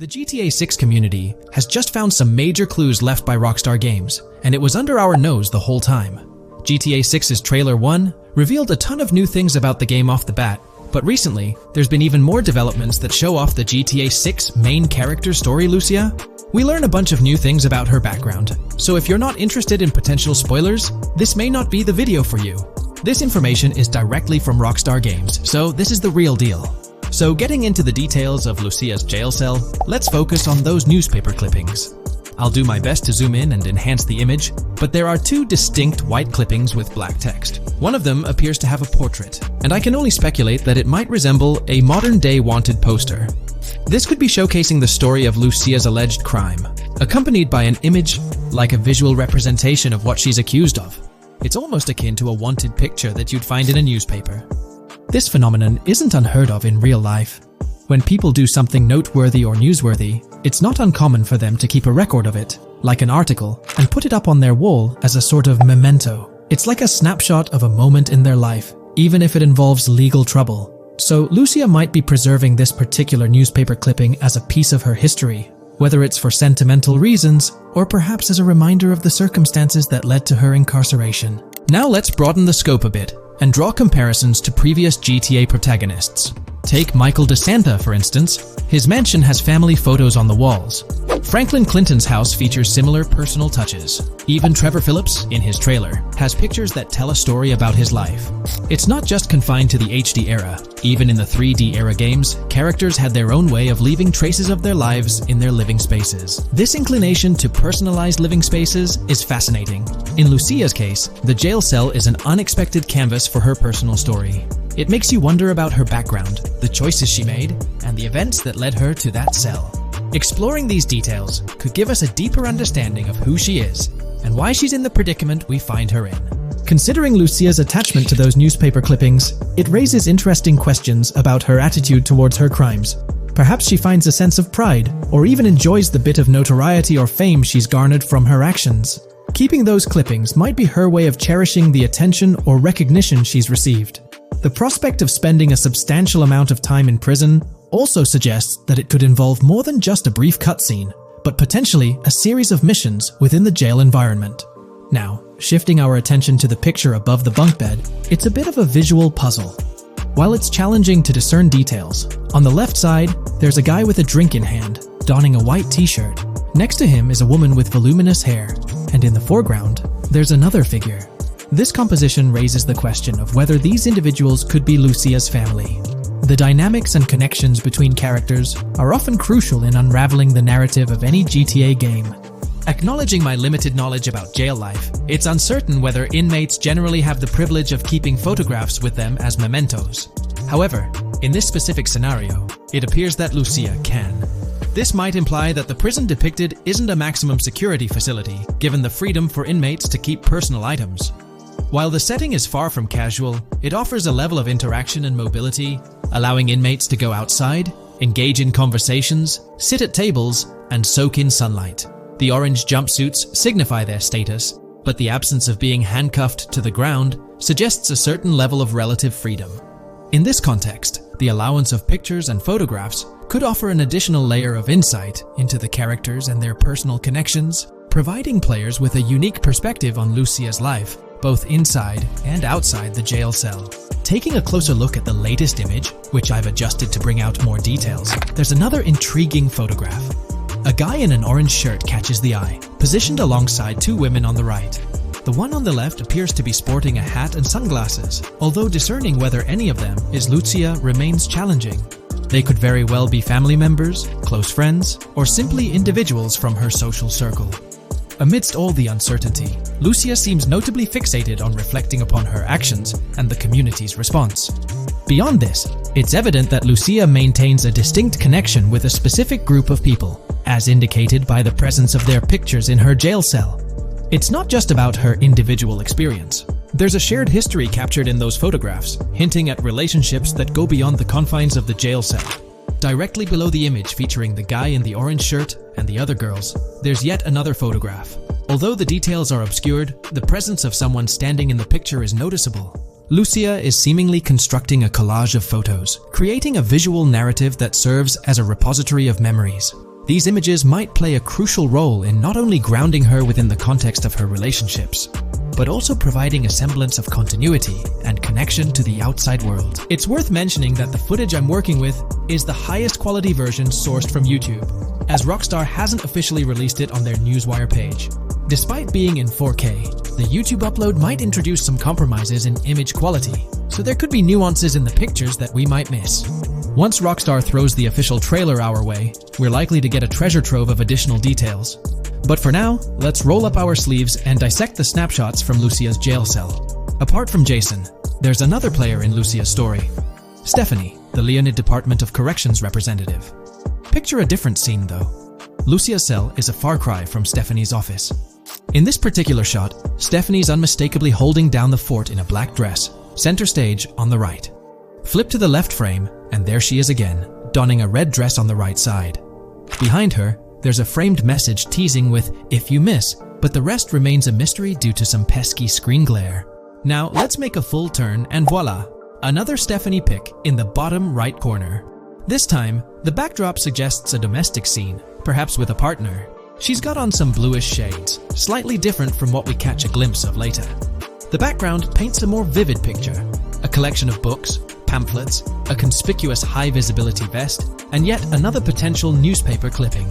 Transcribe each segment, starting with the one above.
The GTA 6 community has just found some major clues left by Rockstar Games, and it was under our nose the whole time. GTA 6's Trailer 1 revealed a ton of new things about the game off the bat, but recently, there's been even more developments that show off the GTA 6 main character story, Lucia. We learn a bunch of new things about her background, so if you're not interested in potential spoilers, this may not be the video for you. This information is directly from Rockstar Games, so this is the real deal. So getting into the details of Lucia's jail cell, let's focus on those newspaper clippings. I'll do my best to zoom in and enhance the image, but there are two distinct white clippings with black text. One of them appears to have a portrait, and I can only speculate that it might resemble a modern-day wanted poster. This could be showcasing the story of Lucia's alleged crime, accompanied by an image like a visual representation of what she's accused of. It's almost akin to a wanted picture that you'd find in a newspaper. This phenomenon isn't unheard of in real life. When people do something noteworthy or newsworthy, it's not uncommon for them to keep a record of it, like an article, and put it up on their wall as a sort of memento. It's like a snapshot of a moment in their life, even if it involves legal trouble. So Lucia might be preserving this particular newspaper clipping as a piece of her history, whether it's for sentimental reasons or perhaps as a reminder of the circumstances that led to her incarceration. Now let's broaden the scope a bit and draw comparisons to previous GTA protagonists. Take Michael DeSanta, for instance. His mansion has family photos on the walls. Franklin Clinton's house features similar personal touches. Even Trevor Phillips, in his trailer, has pictures that tell a story about his life. It's not just confined to the HD era. Even in the 3D era games, characters had their own way of leaving traces of their lives in their living spaces. This inclination to personalized living spaces is fascinating. In Lucia's case, the jail cell is an unexpected canvas for her personal story. It makes you wonder about her background, the choices she made, and the events that led her to that cell. Exploring these details could give us a deeper understanding of who she is and why she's in the predicament we find her in. Considering Lucia's attachment to those newspaper clippings, it raises interesting questions about her attitude towards her crimes. Perhaps she finds a sense of pride, or even enjoys the bit of notoriety or fame she's garnered from her actions. Keeping those clippings might be her way of cherishing the attention or recognition she's received. The prospect of spending a substantial amount of time in prison also suggests that it could involve more than just a brief cutscene, but potentially a series of missions within the jail environment. Now, shifting our attention to the picture above the bunk bed, it's a bit of a visual puzzle. While it's challenging to discern details, on the left side, there's a guy with a drink in hand, donning a white t-shirt. Next to him is a woman with voluminous hair, and in the foreground, there's another figure. This composition raises the question of whether these individuals could be Lucia's family. The dynamics and connections between characters are often crucial in unraveling the narrative of any GTA game. Acknowledging my limited knowledge about jail life, it's uncertain whether inmates generally have the privilege of keeping photographs with them as mementos. However, in this specific scenario, it appears that Lucia can. This might imply that the prison depicted isn't a maximum security facility, given the freedom for inmates to keep personal items. While the setting is far from casual, it offers a level of interaction and mobility, allowing inmates to go outside, engage in conversations, sit at tables, and soak in sunlight. The orange jumpsuits signify their status, but the absence of being handcuffed to the ground suggests a certain level of relative freedom. In this context, the allowance of pictures and photographs could offer an additional layer of insight into the characters and their personal connections, providing players with a unique perspective on Lucia's life, both inside and outside the jail cell. Taking a closer look at the latest image, which I've adjusted to bring out more details, there's another intriguing photograph. A guy in an orange shirt catches the eye, positioned alongside two women on the right. The one on the left appears to be sporting a hat and sunglasses, although discerning whether any of them is Lucia remains challenging. They could very well be family members, close friends, or simply individuals from her social circle. Amidst all the uncertainty, Lucia seems notably fixated on reflecting upon her actions and the community's response. Beyond this, it's evident that Lucia maintains a distinct connection with a specific group of people, as indicated by the presence of their pictures in her jail cell. It's not just about her individual experience. There's a shared history captured in those photographs, hinting at relationships that go beyond the confines of the jail cell. Directly below the image featuring the guy in the orange shirt and the other girls, there's yet another photograph. Although the details are obscured, the presence of someone standing in the picture is noticeable. Lucia is seemingly constructing a collage of photos, creating a visual narrative that serves as a repository of memories. These images might play a crucial role in not only grounding her within the context of her relationships, but also providing a semblance of continuity and connection to the outside world. It's worth mentioning that the footage I'm working with is the highest quality version sourced from YouTube, as Rockstar hasn't officially released it on their Newswire page. Despite being in 4K, the YouTube upload might introduce some compromises in image quality, so there could be nuances in the pictures that we might miss. Once Rockstar throws the official trailer our way, we're likely to get a treasure trove of additional details. But for now, let's roll up our sleeves and dissect the snapshots from Lucia's jail cell. Apart from Jason, there's another player in Lucia's story, Stephanie, the Leonid Department of Corrections representative. Picture a different scene though. Lucia's cell is a far cry from Stephanie's office. In this particular shot, Stephanie's unmistakably holding down the fort in a black dress, center stage on the right. Flip to the left frame, and there she is again, donning a red dress on the right side. Behind her, there's a framed message teasing with "if you miss," but the rest remains a mystery due to some pesky screen glare. Now let's make a full turn and voila! Another Stephanie pic in the bottom right corner. This time, the backdrop suggests a domestic scene, perhaps with a partner. She's got on some bluish shades, slightly different from what we catch a glimpse of later. The background paints a more vivid picture, a collection of books, pamphlets, a conspicuous high-visibility vest, and yet another potential newspaper clipping.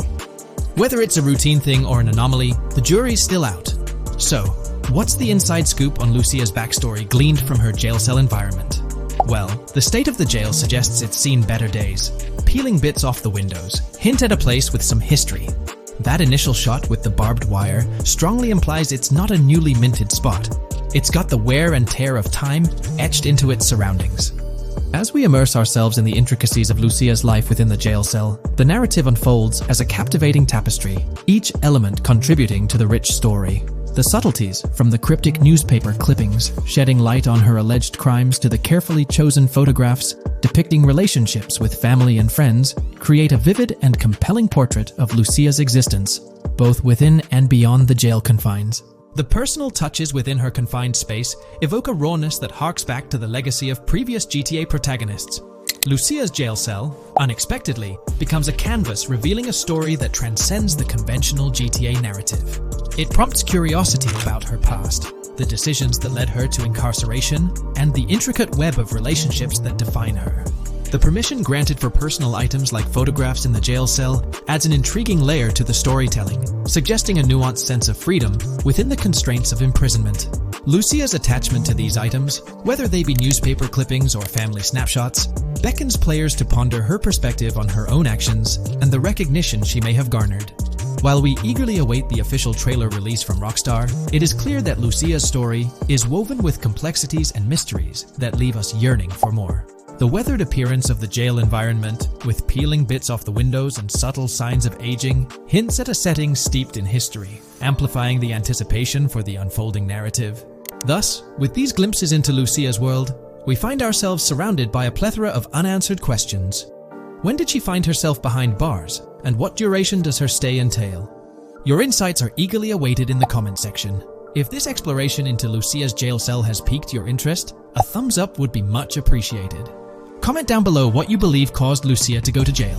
Whether it's a routine thing or an anomaly, the jury's still out. So, what's the inside scoop on Lucia's backstory gleaned from her jail cell environment? Well, the state of the jail suggests it's seen better days. Peeling bits off the windows hint at a place with some history. That initial shot with the barbed wire strongly implies it's not a newly minted spot. It's got the wear and tear of time etched into its surroundings. As we immerse ourselves in the intricacies of Lucia's life within the jail cell, the narrative unfolds as a captivating tapestry, each element contributing to the rich story. The subtleties, from the cryptic newspaper clippings shedding light on her alleged crimes to the carefully chosen photographs depicting relationships with family and friends, create a vivid and compelling portrait of Lucia's existence, both within and beyond the jail confines. The personal touches within her confined space evoke a rawness that harks back to the legacy of previous GTA protagonists. Lucia's jail cell, unexpectedly, becomes a canvas revealing a story that transcends the conventional GTA narrative. It prompts curiosity about her past, the decisions that led her to incarceration, and the intricate web of relationships that define her. The permission granted for personal items like photographs in the jail cell adds an intriguing layer to the storytelling, suggesting a nuanced sense of freedom within the constraints of imprisonment. Lucia's attachment to these items, whether they be newspaper clippings or family snapshots, beckons players to ponder her perspective on her own actions and the recognition she may have garnered. While we eagerly await the official trailer release from Rockstar, it is clear that Lucia's story is woven with complexities and mysteries that leave us yearning for more. The weathered appearance of the jail environment, with peeling bits off the windows and subtle signs of aging, hints at a setting steeped in history, amplifying the anticipation for the unfolding narrative. Thus, with these glimpses into Lucia's world, we find ourselves surrounded by a plethora of unanswered questions. When did she find herself behind bars, and what duration does her stay entail? Your insights are eagerly awaited in the comment section. If this exploration into Lucia's jail cell has piqued your interest, a thumbs up would be much appreciated. Comment down below what you believe caused Lucia to go to jail.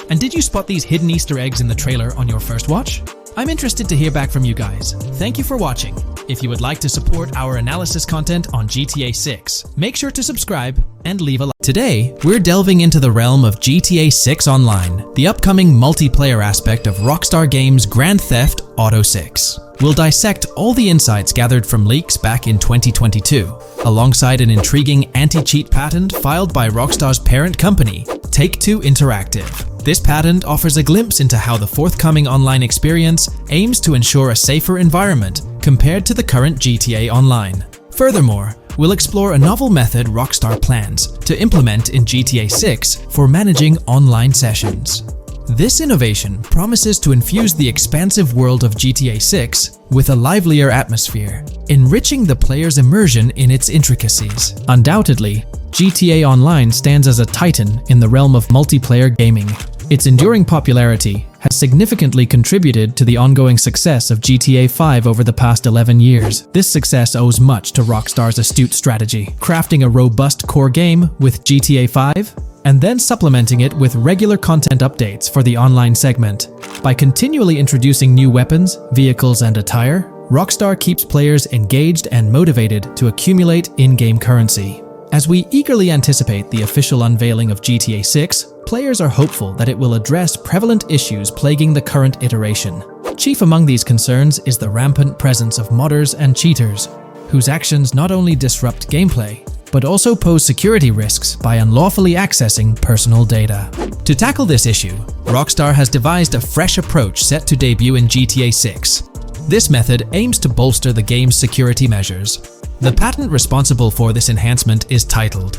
And did you spot these hidden Easter eggs in the trailer on your first watch? I'm interested to hear back from you guys. Thank you for watching. If you would like to support our analysis content on GTA 6, make sure to subscribe and leave a like. Today, we're delving into the realm of GTA 6 Online, the upcoming multiplayer aspect of Rockstar Games' Grand Theft Auto 6. We'll dissect all the insights gathered from leaks back in 2022, alongside an intriguing anti-cheat patent filed by Rockstar's parent company, Take-Two Interactive. This patent offers a glimpse into how the forthcoming online experience aims to ensure a safer environment compared to the current GTA Online. Furthermore, we'll explore a novel method Rockstar plans to implement in GTA 6 for managing online sessions. This innovation promises to infuse the expansive world of GTA 6 with a livelier atmosphere, enriching the player's immersion in its intricacies. Undoubtedly, GTA Online stands as a titan in the realm of multiplayer gaming. Its enduring popularity has significantly contributed to the ongoing success of GTA 5 over the past 11 years. This success owes much to Rockstar's astute strategy, crafting a robust core game with GTA 5 and then supplementing it with regular content updates for the online segment. By continually introducing new weapons, vehicles, and attire, Rockstar keeps players engaged and motivated to accumulate in-game currency. As we eagerly anticipate the official unveiling of GTA 6, players are hopeful that it will address prevalent issues plaguing the current iteration. Chief among these concerns is the rampant presence of modders and cheaters, whose actions not only disrupt gameplay, but also pose security risks by unlawfully accessing personal data. To tackle this issue, Rockstar has devised a fresh approach set to debut in GTA 6. This method aims to bolster the game's security measures. The patent responsible for this enhancement is titled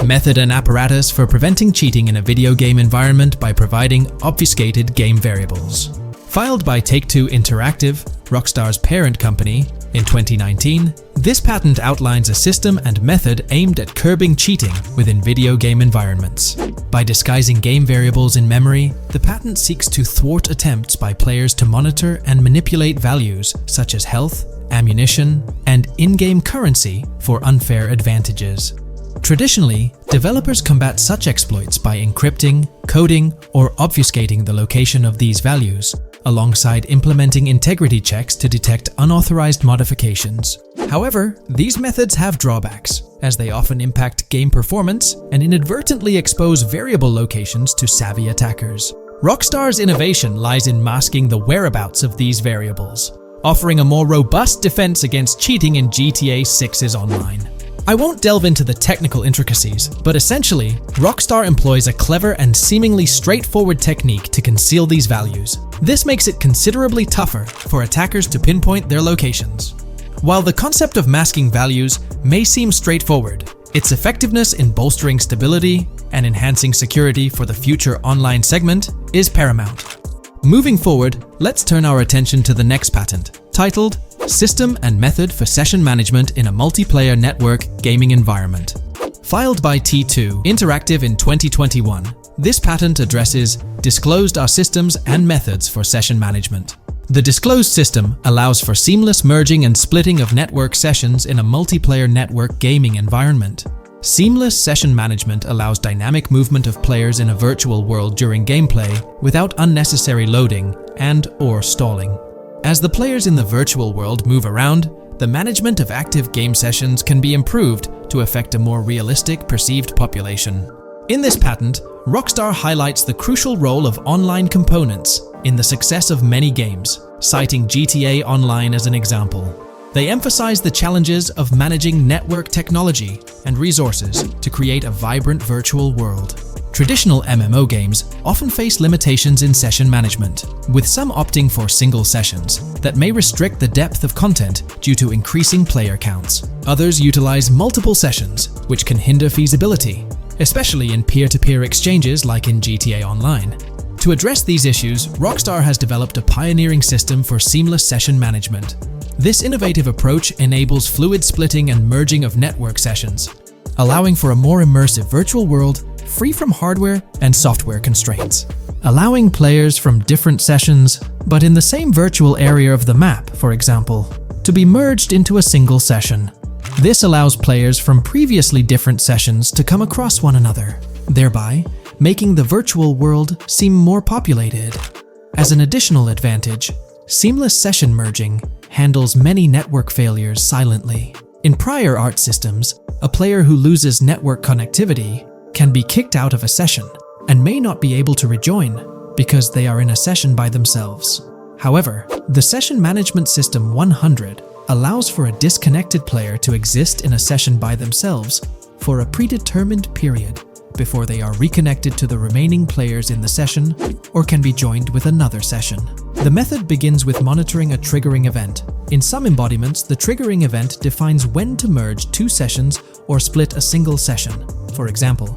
Method and Apparatus for Preventing Cheating in a Video Game Environment by Providing Obfuscated Game Variables. Filed by Take-Two Interactive, Rockstar's parent company, in 2019, this patent outlines a system and method aimed at curbing cheating within video game environments. By disguising game variables in memory, the patent seeks to thwart attempts by players to monitor and manipulate values such as health, ammunition, and in-game currency for unfair advantages. Traditionally, developers combat such exploits by encrypting, coding, or obfuscating the location of these values, alongside implementing integrity checks to detect unauthorized modifications. However, these methods have drawbacks, as they often impact game performance and inadvertently expose variable locations to savvy attackers. Rockstar's innovation lies in masking the whereabouts of these variables, offering a more robust defense against cheating in GTA 6's online. I won't delve into the technical intricacies, but essentially, Rockstar employs a clever and seemingly straightforward technique to conceal these values. This makes it considerably tougher for attackers to pinpoint their locations. While the concept of masking values may seem straightforward, its effectiveness in bolstering stability and enhancing security for the future online segment is paramount. Moving forward, let's turn our attention to the next patent, titled System and Method for Session Management in a Multiplayer Network Gaming Environment. Filed by T2 Interactive in 2021, this patent addresses disclosed are systems and methods for session management. The disclosed system allows for seamless merging and splitting of network sessions in a multiplayer network gaming environment. Seamless session management allows dynamic movement of players in a virtual world during gameplay without unnecessary loading and/or stalling. As the players in the virtual world move around, the management of active game sessions can be improved to affect a more realistic perceived population. In this patent, Rockstar highlights the crucial role of online components in the success of many games, citing GTA Online as an example. They emphasize the challenges of managing network technology and resources to create a vibrant virtual world. Traditional MMO games often face limitations in session management, with some opting for single sessions that may restrict the depth of content due to increasing player counts. Others utilize multiple sessions, which can hinder feasibility, especially in peer-to-peer exchanges like in GTA Online. To address these issues, Rockstar has developed a pioneering system for seamless session management. This innovative approach enables fluid splitting and merging of network sessions, allowing for a more immersive virtual world free from hardware and software constraints. Allowing players from different sessions, but in the same virtual area of the map, for example, to be merged into a single session. This allows players from previously different sessions to come across one another, thereby making the virtual world seem more populated. As an additional advantage, seamless session merging handles many network failures silently. In prior art systems, a player who loses network connectivity can be kicked out of a session and may not be able to rejoin because they are in a session by themselves. However, the Session Management System 100 allows for a disconnected player to exist in a session by themselves for a predetermined period before they are reconnected to the remaining players in the session or can be joined with another session. The method begins with monitoring a triggering event. In some embodiments, the triggering event defines when to merge two sessions or split a single session. For example,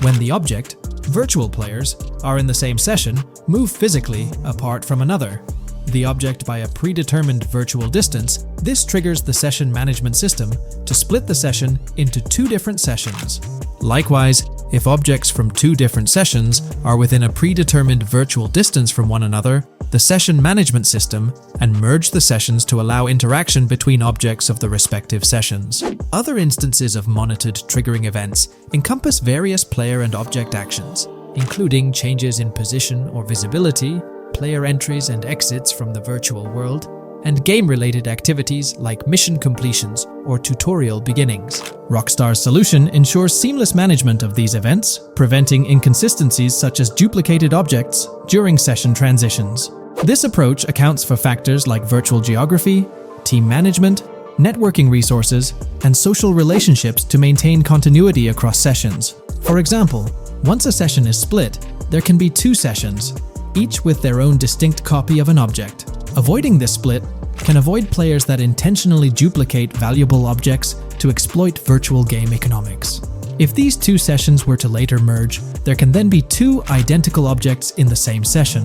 when the object, virtual players, are in the same session, move physically apart from another, the object by a predetermined virtual distance, this triggers the session management system to split the session into two different sessions. Likewise, if objects from two different sessions are within a predetermined virtual distance from one another, the session management system and merge the sessions to allow interaction between objects of the respective sessions. Other instances of monitored triggering events encompass various player and object actions, including changes in position or visibility, player entries and exits from the virtual world, and game-related activities like mission completions or tutorial beginnings. Rockstar's solution ensures seamless management of these events, preventing inconsistencies such as duplicated objects during session transitions. This approach accounts for factors like virtual geography, team management, networking resources, and social relationships to maintain continuity across sessions. For example, once a session is split, there can be 2 sessions, each with their own distinct copy of an object. Avoiding this split can avoid players that intentionally duplicate valuable objects to exploit virtual game economics. If these 2 sessions were to later merge, there can then be 2 identical objects in the same session.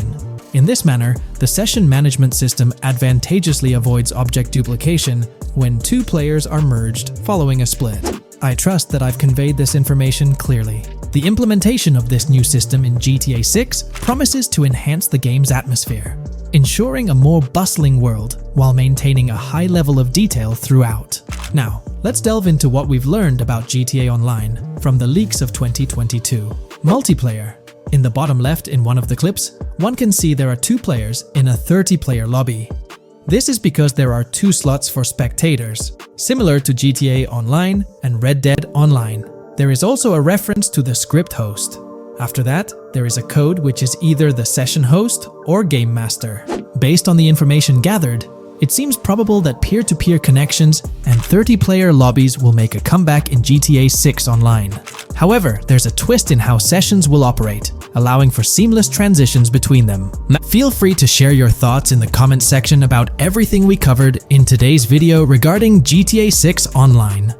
In this manner, the session management system advantageously avoids object duplication when 2 players are merged following a split. I trust that I've conveyed this information clearly. The implementation of this new system in GTA 6 promises to enhance the game's atmosphere, ensuring a more bustling world while maintaining a high level of detail throughout. Now, let's delve into what we've learned about GTA Online from the leaks of 2022. Multiplayer. In the bottom left in one of the clips, one can see there are 2 players in a 30-player lobby. This is because there are 2 slots for spectators, similar to GTA Online and Red Dead Online. There is also a reference to the script host. After that, there is a code which is either the session host or game master. Based on the information gathered, it seems probable that peer-to-peer connections and 30-player lobbies will make a comeback in GTA 6 Online. However, there's a twist in how sessions will operate, allowing for seamless transitions between them. Feel free to share your thoughts in the comment section about everything we covered in today's video regarding GTA 6 Online.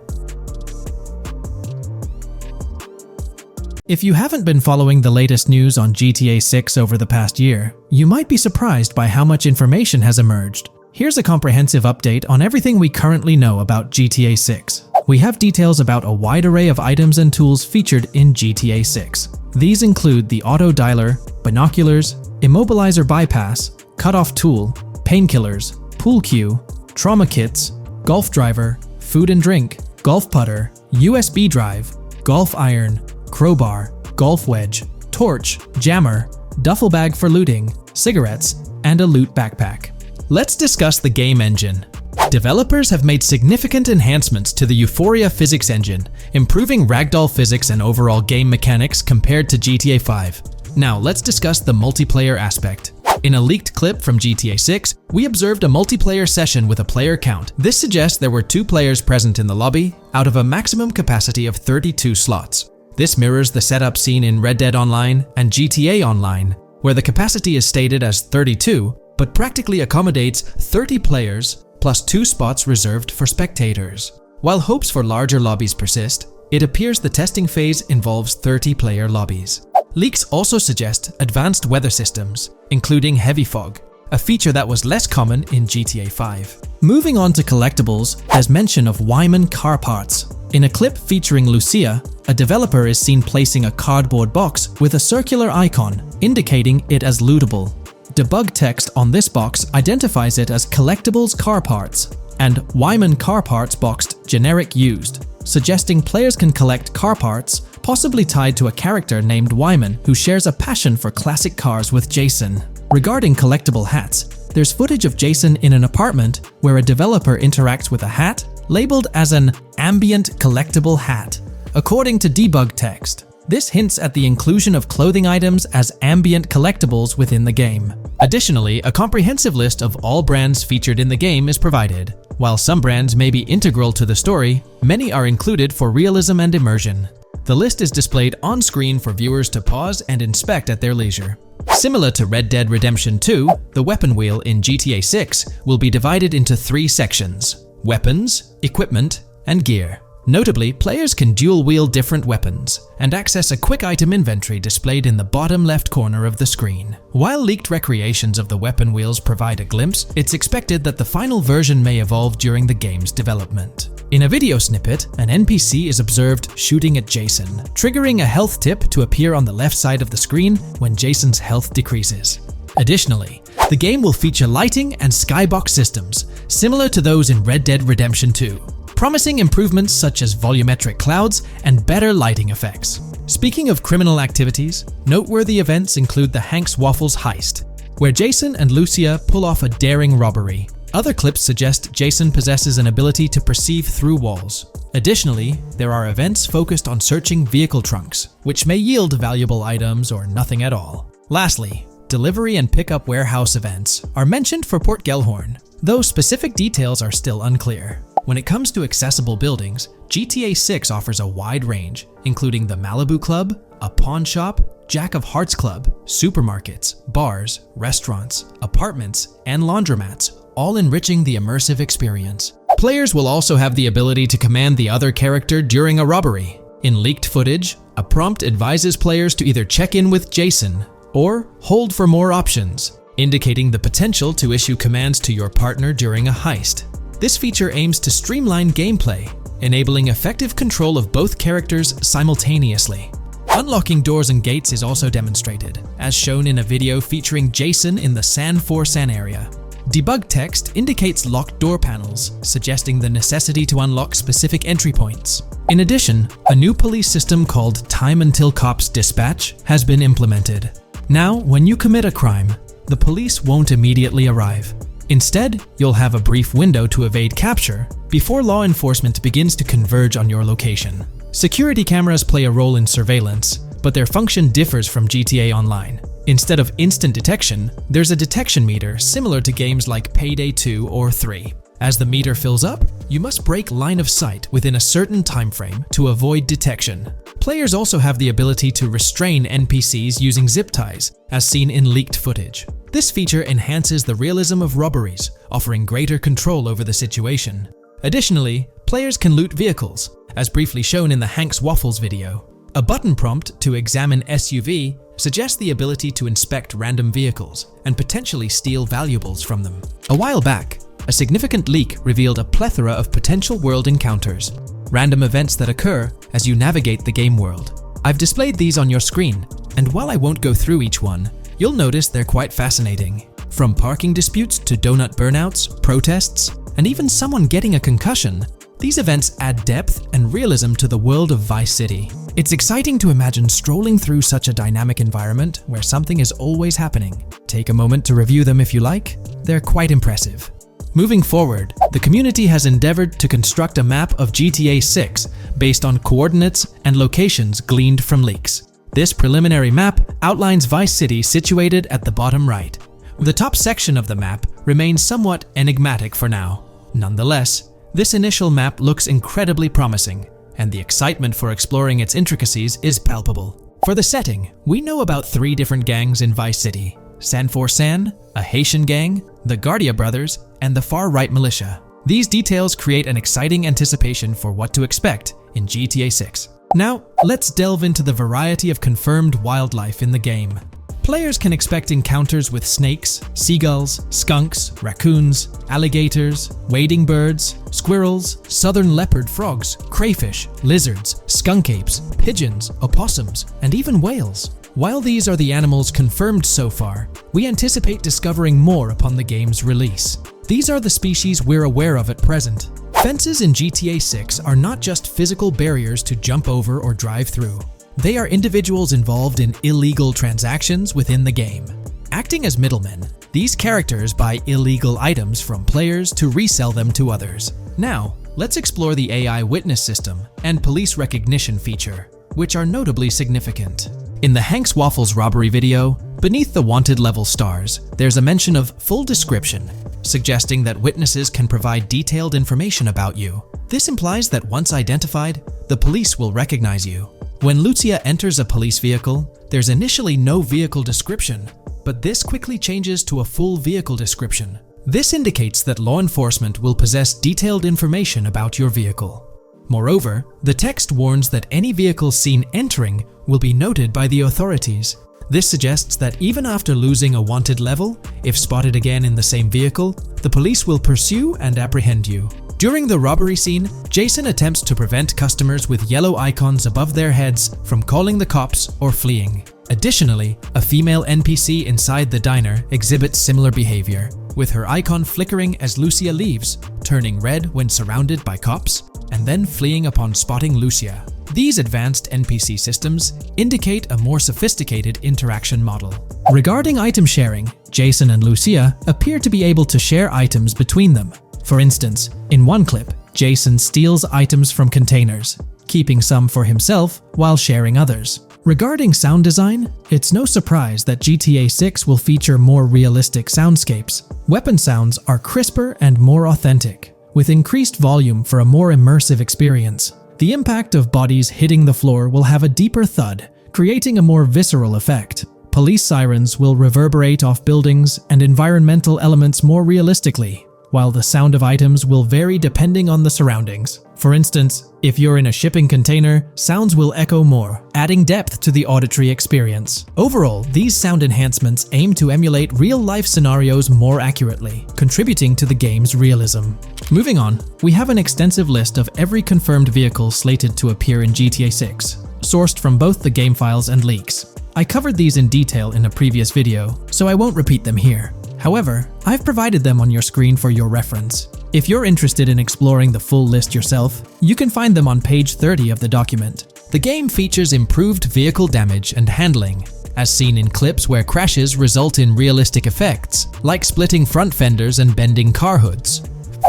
If you haven't been following the latest news on GTA 6 over the past year, you might be surprised by how much information has emerged. Here's a comprehensive update on everything we currently know about GTA 6. We have details about a wide array of items and tools featured in GTA 6. These include the auto dialer, binoculars, immobilizer bypass, cutoff tool, painkillers, pool cue, trauma kits, golf driver, food and drink, golf putter, USB drive, golf iron, crowbar, golf wedge, torch, jammer, duffel bag for looting, cigarettes, and a loot backpack. Let's discuss the game engine. Developers have made significant enhancements to the Euphoria physics engine, improving ragdoll physics and overall game mechanics compared to GTA 5. Now let's discuss the multiplayer aspect. In a leaked clip from GTA 6, we observed a multiplayer session with a player count. This suggests there were 2 players present in the lobby, out of a maximum capacity of 32 slots. This mirrors the setup seen in Red Dead Online and GTA Online, where the capacity is stated as 32, but practically accommodates 30 players plus 2 spots reserved for spectators. While hopes for larger lobbies persist, it appears the testing phase involves 30-player lobbies. Leaks also suggest advanced weather systems, including heavy fog, a feature that was less common in GTA 5. Moving on to collectibles, there's mention of Wyman car parts. In a clip featuring Lucia, a developer is seen placing a cardboard box with a circular icon, indicating it as lootable. Debug text on this box identifies it as Collectibles Car Parts and Wyman Car Parts boxed Generic Used, suggesting players can collect car parts, possibly tied to a character named Wyman who shares a passion for classic cars with Jason. Regarding collectible hats, there's footage of Jason in an apartment where a developer interacts with a hat labeled as an ambient collectible hat, according to debug text. This hints at the inclusion of clothing items as ambient collectibles within the game. Additionally, a comprehensive list of all brands featured in the game is provided. While some brands may be integral to the story, many are included for realism and immersion. The list is displayed on screen for viewers to pause and inspect at their leisure. Similar to Red Dead Redemption 2, the weapon wheel in GTA 6 will be divided into 3 sections: weapons, equipment, and gear. Notably, players can dual-wield different weapons and access a quick item inventory displayed in the bottom left corner of the screen. While leaked recreations of the weapon wheels provide a glimpse, it's expected that the final version may evolve during the game's development. In a video snippet, an NPC is observed shooting at Jason, triggering a health tip to appear on the left side of the screen when Jason's health decreases. Additionally, the game will feature lighting and skybox systems, similar to those in Red Dead Redemption 2. Promising improvements such as volumetric clouds and better lighting effects. Speaking of criminal activities, noteworthy events include the Hank's Waffles heist. where Jason and Lucia pull off a daring robbery. Other clips suggest Jason possesses an ability to perceive through walls. Additionally, there are events focused on searching vehicle trunks, which may yield valuable items or nothing at all. Lastly, delivery and pickup warehouse events are mentioned for Port Gellhorn, though specific details are still unclear. When it comes to accessible buildings, GTA 6 offers a wide range, including the Malibu Club, a pawn shop, Jack of Hearts Club, supermarkets, bars, restaurants, apartments, and laundromats, all enriching the immersive experience. Players will also have the ability to command the other character during a robbery. In leaked footage, a prompt advises players to either check in with Jason or hold for more options, indicating the potential to issue commands to your partner during a heist. This feature aims to streamline gameplay, enabling effective control of both characters simultaneously. Unlocking doors and gates is also demonstrated, as shown in a video featuring Jason in the San Forsan area. Debug text indicates locked door panels, suggesting the necessity to unlock specific entry points. In addition, a new police system called Time Until Cops Dispatch has been implemented. Now, when you commit a crime, the police won't immediately arrive. Instead, you'll have a brief window to evade capture before law enforcement begins to converge on your location. Security cameras play a role in surveillance, but their function differs from GTA Online. Instead of instant detection, there's a detection meter similar to games like Payday 2 or 3. As the meter fills up, you must break line of sight within a certain time frame to avoid detection. Players also have the ability to restrain NPCs using zip ties, as seen in leaked footage. This feature enhances the realism of robberies, offering greater control over the situation. Additionally, players can loot vehicles, as briefly shown in the Hank's Waffles video. A button prompt to examine SUV suggests the ability to inspect random vehicles and potentially steal valuables from them. A while back, a significant leak revealed a plethora of potential world encounters, random events that occur as you navigate the game world. I've displayed these on your screen, and while I won't go through each one, you'll notice they're quite fascinating. From parking disputes to donut burnouts, protests, and even someone getting a concussion, these events add depth and realism to the world of Vice City. It's exciting to imagine strolling through such a dynamic environment where something is always happening. Take a moment to review them if you like. They're quite impressive. Moving forward, the community has endeavored to construct a map of GTA 6 based on coordinates and locations gleaned from leaks. This preliminary map outlines Vice City situated at the bottom right. The top section of the map remains somewhat enigmatic for now. Nonetheless, this initial map looks incredibly promising, and the excitement for exploring its intricacies is palpable. For the setting, we know about 3 different gangs in Vice City: San Forsan, a Haitian gang, the Guardia Brothers, and the far-right militia. These details create an exciting anticipation for what to expect in GTA 6. Now, let's delve into the variety of confirmed wildlife in the game. Players can expect encounters with snakes, seagulls, skunks, raccoons, alligators, wading birds, squirrels, southern leopard frogs, crayfish, lizards, skunk apes, pigeons, opossums, and even whales. While these are the animals confirmed so far, we anticipate discovering more upon the game's release. These are the species we're aware of at present. Fences in GTA 6 are not just physical barriers to jump over or drive through. They are individuals involved in illegal transactions within the game. Acting as middlemen, these characters buy illegal items from players to resell them to others. Now, let's explore the AI witness system and police recognition feature, which are notably significant. In the Hank's Waffles robbery video, beneath the wanted level stars, there's a mention of full description, suggesting that witnesses can provide detailed information about you. This implies that once identified, the police will recognize you. When Lucia enters a police vehicle, there's initially no vehicle description, but this quickly changes to a full vehicle description. This indicates that law enforcement will possess detailed information about your vehicle. Moreover, the text warns that any vehicle seen entering will be noted by the authorities. This suggests that even after losing a wanted level, if spotted again in the same vehicle, the police will pursue and apprehend you. During the robbery scene, Jason attempts to prevent customers with yellow icons above their heads from calling the cops or fleeing. Additionally, a female NPC inside the diner exhibits similar behavior, with her icon flickering as Lucia leaves, turning red when surrounded by cops, and then fleeing upon spotting Lucia. These advanced NPC systems indicate a more sophisticated interaction model. Regarding item sharing, Jason and Lucia appear to be able to share items between them. For instance, in one clip, Jason steals items from containers, keeping some for himself while sharing others. Regarding sound design, it's no surprise that GTA 6 will feature more realistic soundscapes. Weapon sounds are crisper and more authentic, with increased volume for a more immersive experience. The impact of bodies hitting the floor will have a deeper thud, creating a more visceral effect. Police sirens will reverberate off buildings and environmental elements more realistically, while the sound of items will vary depending on the surroundings. For instance, if you're in a shipping container, sounds will echo more, adding depth to the auditory experience. Overall, these sound enhancements aim to emulate real-life scenarios more accurately, contributing to the game's realism. Moving on, we have an extensive list of every confirmed vehicle slated to appear in GTA 6, sourced from both the game files and leaks. I covered these in detail in a previous video, so I won't repeat them here. However, I've provided them on your screen for your reference. If you're interested in exploring the full list yourself, you can find them on page 30 of the document. The game features improved vehicle damage and handling, as seen in clips where crashes result in realistic effects, like splitting front fenders and bending car hoods.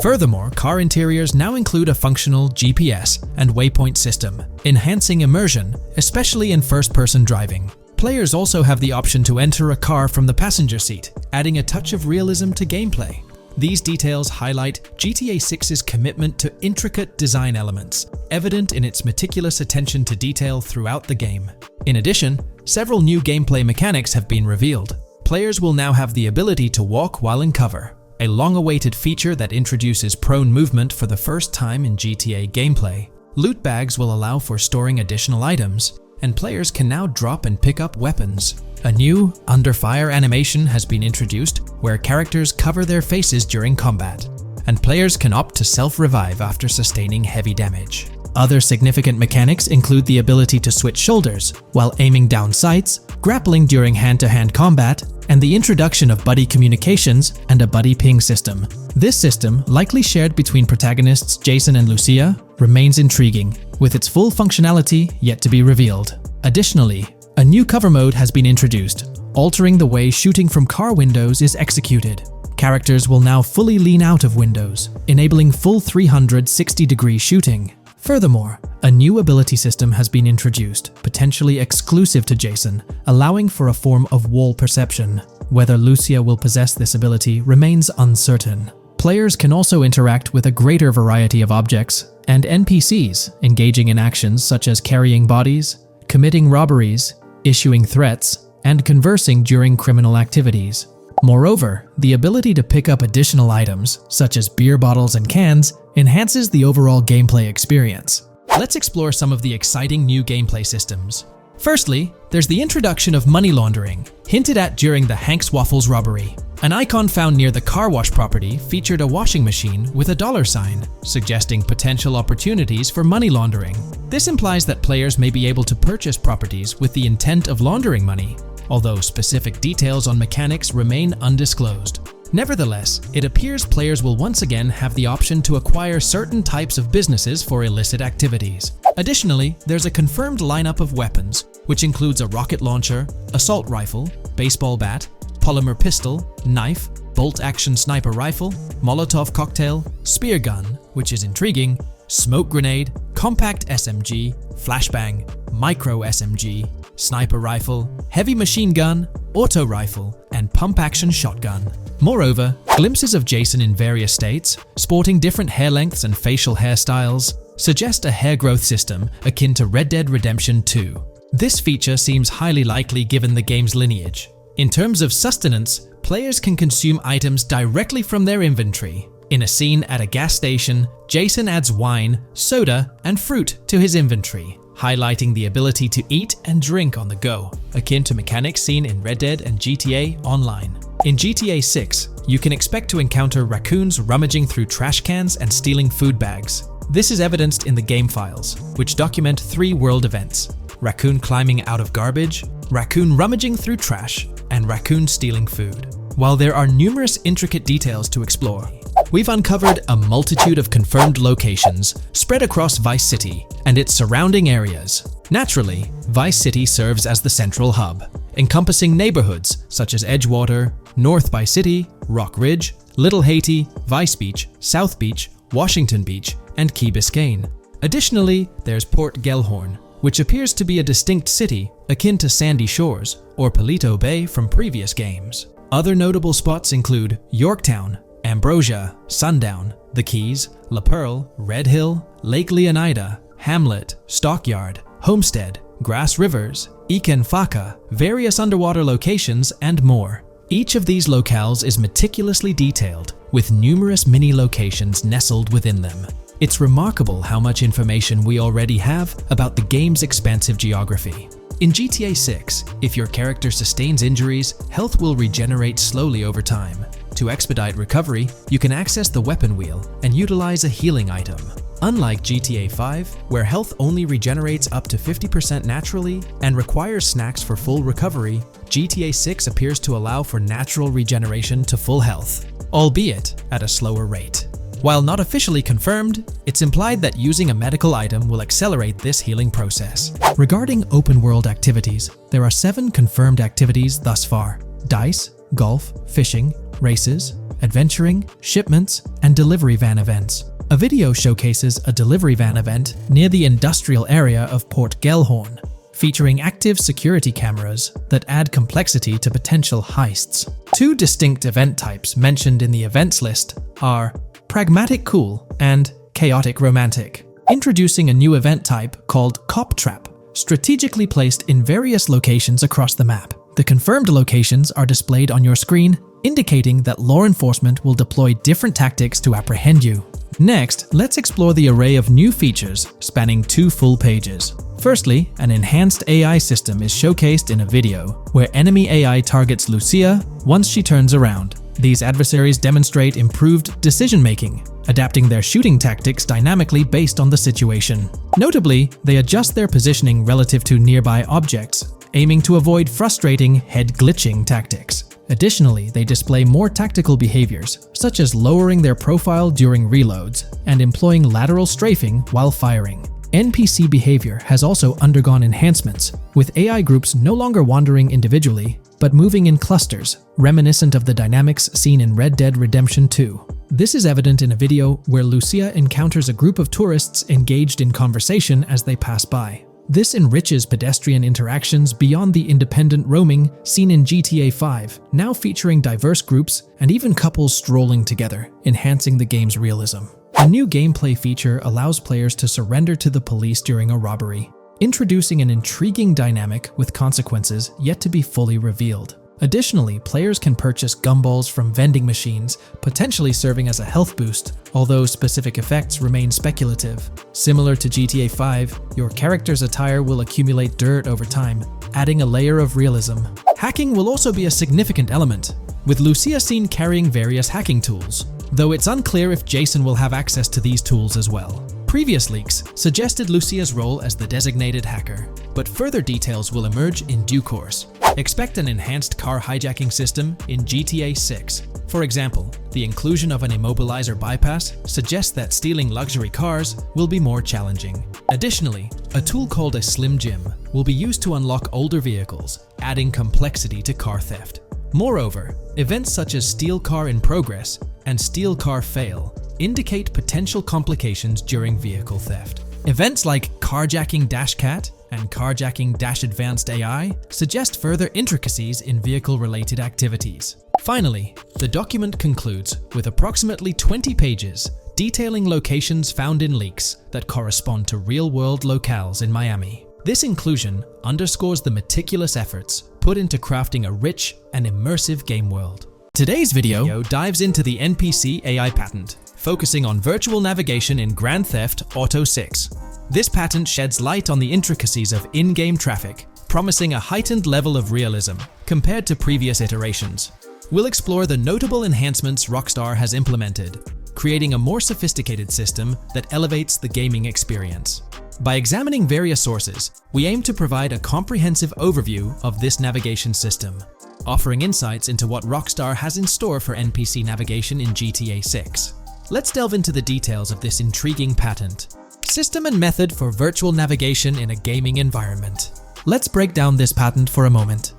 Furthermore, car interiors now include a functional GPS and waypoint system, enhancing immersion, especially in first-person driving. Players also have the option to enter a car from the passenger seat, adding a touch of realism to gameplay. These details highlight GTA 6's commitment to intricate design elements, evident in its meticulous attention to detail throughout the game. In addition, several new gameplay mechanics have been revealed. Players will now have the ability to walk while in cover, a long-awaited feature that introduces prone movement for the first time in GTA gameplay. Loot bags will allow for storing additional items, and players can now drop and pick up weapons. A new under fire animation has been introduced where characters cover their faces during combat, and players can opt to self-revive after sustaining heavy damage. Other significant mechanics include the ability to switch shoulders while aiming down sights, grappling during hand-to-hand combat, and the introduction of buddy communications and a buddy ping system. This system, likely shared between protagonists Jason and Lucia, remains intriguing, with its full functionality yet to be revealed. Additionally, a new cover mode has been introduced, altering the way shooting from car windows is executed. Characters will now fully lean out of windows, enabling full 360-degree shooting. Furthermore, a new ability system has been introduced, potentially exclusive to Jason, allowing for a form of wall perception. Whether Lucia will possess this ability remains uncertain. Players can also interact with a greater variety of objects and NPCs, engaging in actions such as carrying bodies, committing robberies, issuing threats, and conversing during criminal activities. Moreover, the ability to pick up additional items, such as beer bottles and cans, enhances the overall gameplay experience. Let's explore some of the exciting new gameplay systems. Firstly, there's the introduction of money laundering, hinted at during the Hank's Waffles robbery. An icon found near the car wash property featured a washing machine with a dollar sign, suggesting potential opportunities for money laundering. This implies that players may be able to purchase properties with the intent of laundering money, although specific details on mechanics remain undisclosed. Nevertheless, it appears players will once again have the option to acquire certain types of businesses for illicit activities. Additionally, there's a confirmed lineup of weapons, which includes a rocket launcher, assault rifle, baseball bat, polymer pistol, knife, bolt-action sniper rifle, Molotov cocktail, spear gun, which is intriguing, smoke grenade, compact SMG, flashbang, micro SMG, sniper rifle, heavy machine gun, auto rifle, and pump-action shotgun. Moreover, glimpses of Jason in various states, sporting different hair lengths and facial hairstyles, suggest a hair growth system akin to Red Dead Redemption 2. This feature seems highly likely given the game's lineage. In terms of sustenance, players can consume items directly from their inventory. In a scene at a gas station, Jason adds wine, soda, and fruit to his inventory, highlighting the ability to eat and drink on the go, akin to mechanics seen in Red Dead and GTA Online. In GTA 6, you can expect to encounter raccoons rummaging through trash cans and stealing food bags. This is evidenced in the game files, which document 3 world events: raccoon climbing out of garbage, raccoon rummaging through trash, and raccoon stealing food. While there are numerous intricate details to explore, we've uncovered a multitude of confirmed locations spread across Vice City and its surrounding areas. Naturally, Vice City serves as the central hub, encompassing neighborhoods such as Edgewater, North by City, Rock Ridge, Little Haiti, Vice Beach, South Beach, Washington Beach, and Key Biscayne. Additionally, there's Port Gellhorn, which appears to be a distinct city akin to Sandy Shores or Paleto Bay from previous games. Other notable spots include Yorktown, Ambrosia, Sundown, The Keys, La Pearl, Red Hill, Lake Leonida, Hamlet, Stockyard, Homestead, Grass Rivers, Ikenfaka, various underwater locations, and more. Each of these locales is meticulously detailed, with numerous mini locations nestled within them. It's remarkable how much information we already have about the game's expansive geography. In GTA 6, if your character sustains injuries, health will regenerate slowly over time. To expedite recovery, you can access the weapon wheel and utilize a healing item. Unlike GTA 5, where health only regenerates up to 50% naturally and requires snacks for full recovery, GTA 6 appears to allow for natural regeneration to full health, albeit at a slower rate. While not officially confirmed, it's implied that using a medical item will accelerate this healing process. Regarding open-world activities, there are 7 confirmed activities thus far: dice, golf, fishing, races, adventuring, shipments, and delivery van events. A video showcases a delivery van event near the industrial area of Port Gellhorn, featuring active security cameras that add complexity to potential heists. 2 distinct event types mentioned in the events list are Pragmatic Cool and Chaotic Romantic, introducing a new event type called Cop Trap, strategically placed in various locations across the map. The confirmed locations are displayed on your screen, indicating that law enforcement will deploy different tactics to apprehend you. Next, let's explore the array of new features spanning 2 full pages. Firstly, an enhanced AI system is showcased in a video, where enemy AI targets Lucia once she turns around. These adversaries demonstrate improved decision-making, adapting their shooting tactics dynamically based on the situation. Notably, they adjust their positioning relative to nearby objects, aiming to avoid frustrating head-glitching tactics. Additionally, they display more tactical behaviors, such as lowering their profile during reloads and employing lateral strafing while firing. NPC behavior has also undergone enhancements, with AI groups no longer wandering individually, but moving in clusters, reminiscent of the dynamics seen in Red Dead Redemption 2. This is evident in a video where Lucia encounters a group of tourists engaged in conversation as they pass by. This enriches pedestrian interactions beyond the independent roaming seen in GTA 5, now featuring diverse groups and even couples strolling together, enhancing the game's realism. A new gameplay feature allows players to surrender to the police during a robbery, introducing an intriguing dynamic with consequences yet to be fully revealed. Additionally, players can purchase gumballs from vending machines, potentially serving as a health boost, although specific effects remain speculative. Similar to GTA 5, your character's attire will accumulate dirt over time, adding a layer of realism. Hacking will also be a significant element, with Lucia seen carrying various hacking tools, though it's unclear if Jason will have access to these tools as well. Previous leaks suggested Lucia's role as the designated hacker, but further details will emerge in due course. Expect an enhanced car hijacking system in GTA 6. For example, the inclusion of an immobilizer bypass suggests that stealing luxury cars will be more challenging. Additionally, a tool called a Slim Jim will be used to unlock older vehicles, adding complexity to car theft. Moreover, events such as Steal Car in Progress and Steal Car Fail indicate potential complications during vehicle theft. Events like Carjacking Cat and Carjacking Advanced AI suggest further intricacies in vehicle-related activities. Finally, the document concludes with approximately 20 pages detailing locations found in leaks that correspond to real-world locales in Miami. This inclusion underscores the meticulous efforts put into crafting a rich and immersive game world. Today's video dives into the NPC AI patent, focusing on virtual navigation in Grand Theft Auto 6. This patent sheds light on the intricacies of in-game traffic, promising a heightened level of realism compared to previous iterations. We'll explore the notable enhancements Rockstar has implemented, creating a more sophisticated system that elevates the gaming experience. By examining various sources, we aim to provide a comprehensive overview of this navigation system, offering insights into what Rockstar has in store for NPC navigation in GTA 6. Let's delve into the details of this intriguing patent. System and method for virtual navigation in a gaming environment. Let's break down this patent for a moment.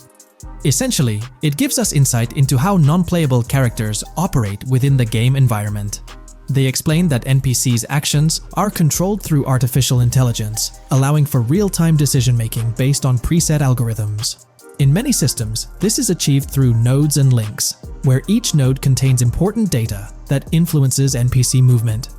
Essentially, it gives us insight into how non-playable characters operate within the game environment. They explain that NPCs' actions are controlled through artificial intelligence, allowing for real-time decision-making based on preset algorithms. In many systems, this is achieved through nodes and links, where each node contains important data that influences NPC movement.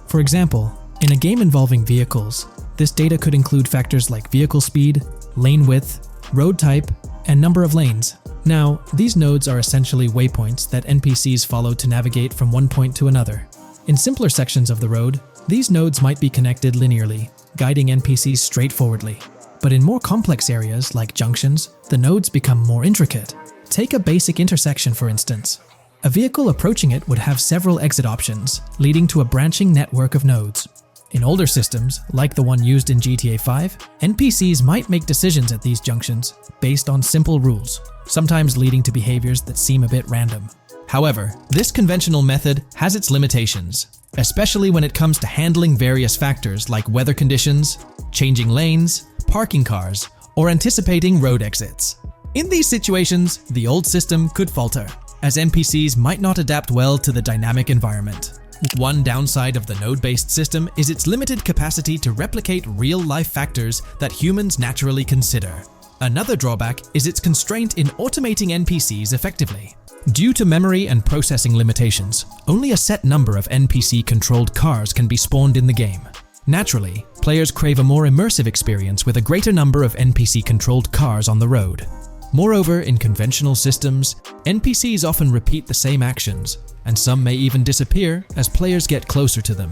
For example, in a game involving vehicles, this data could include factors like vehicle speed, lane width, road type, and number of lanes. Now, these nodes are essentially waypoints that NPCs follow to navigate from one point to another. In simpler sections of the road, these nodes might be connected linearly, guiding NPCs straightforwardly. But in more complex areas, like junctions, the nodes become more intricate. Take a basic intersection, for instance. A vehicle approaching it would have several exit options, leading to a branching network of nodes. In older systems, like the one used in GTA 5, NPCs might make decisions at these junctions based on simple rules, sometimes leading to behaviors that seem a bit random. However, this conventional method has its limitations, especially when it comes to handling various factors like weather conditions, changing lanes, parking cars, or anticipating road exits. In these situations, the old system could falter, as NPCs might not adapt well to the dynamic environment. One downside of the node-based system is its limited capacity to replicate real-life factors that humans naturally consider. Another drawback is its constraint in automating NPCs effectively. Due to memory and processing limitations, only a set number of NPC-controlled cars can be spawned in the game. Naturally, players crave a more immersive experience with a greater number of NPC-controlled cars on the road. Moreover, in conventional systems, NPCs often repeat the same actions, and some may even disappear as players get closer to them.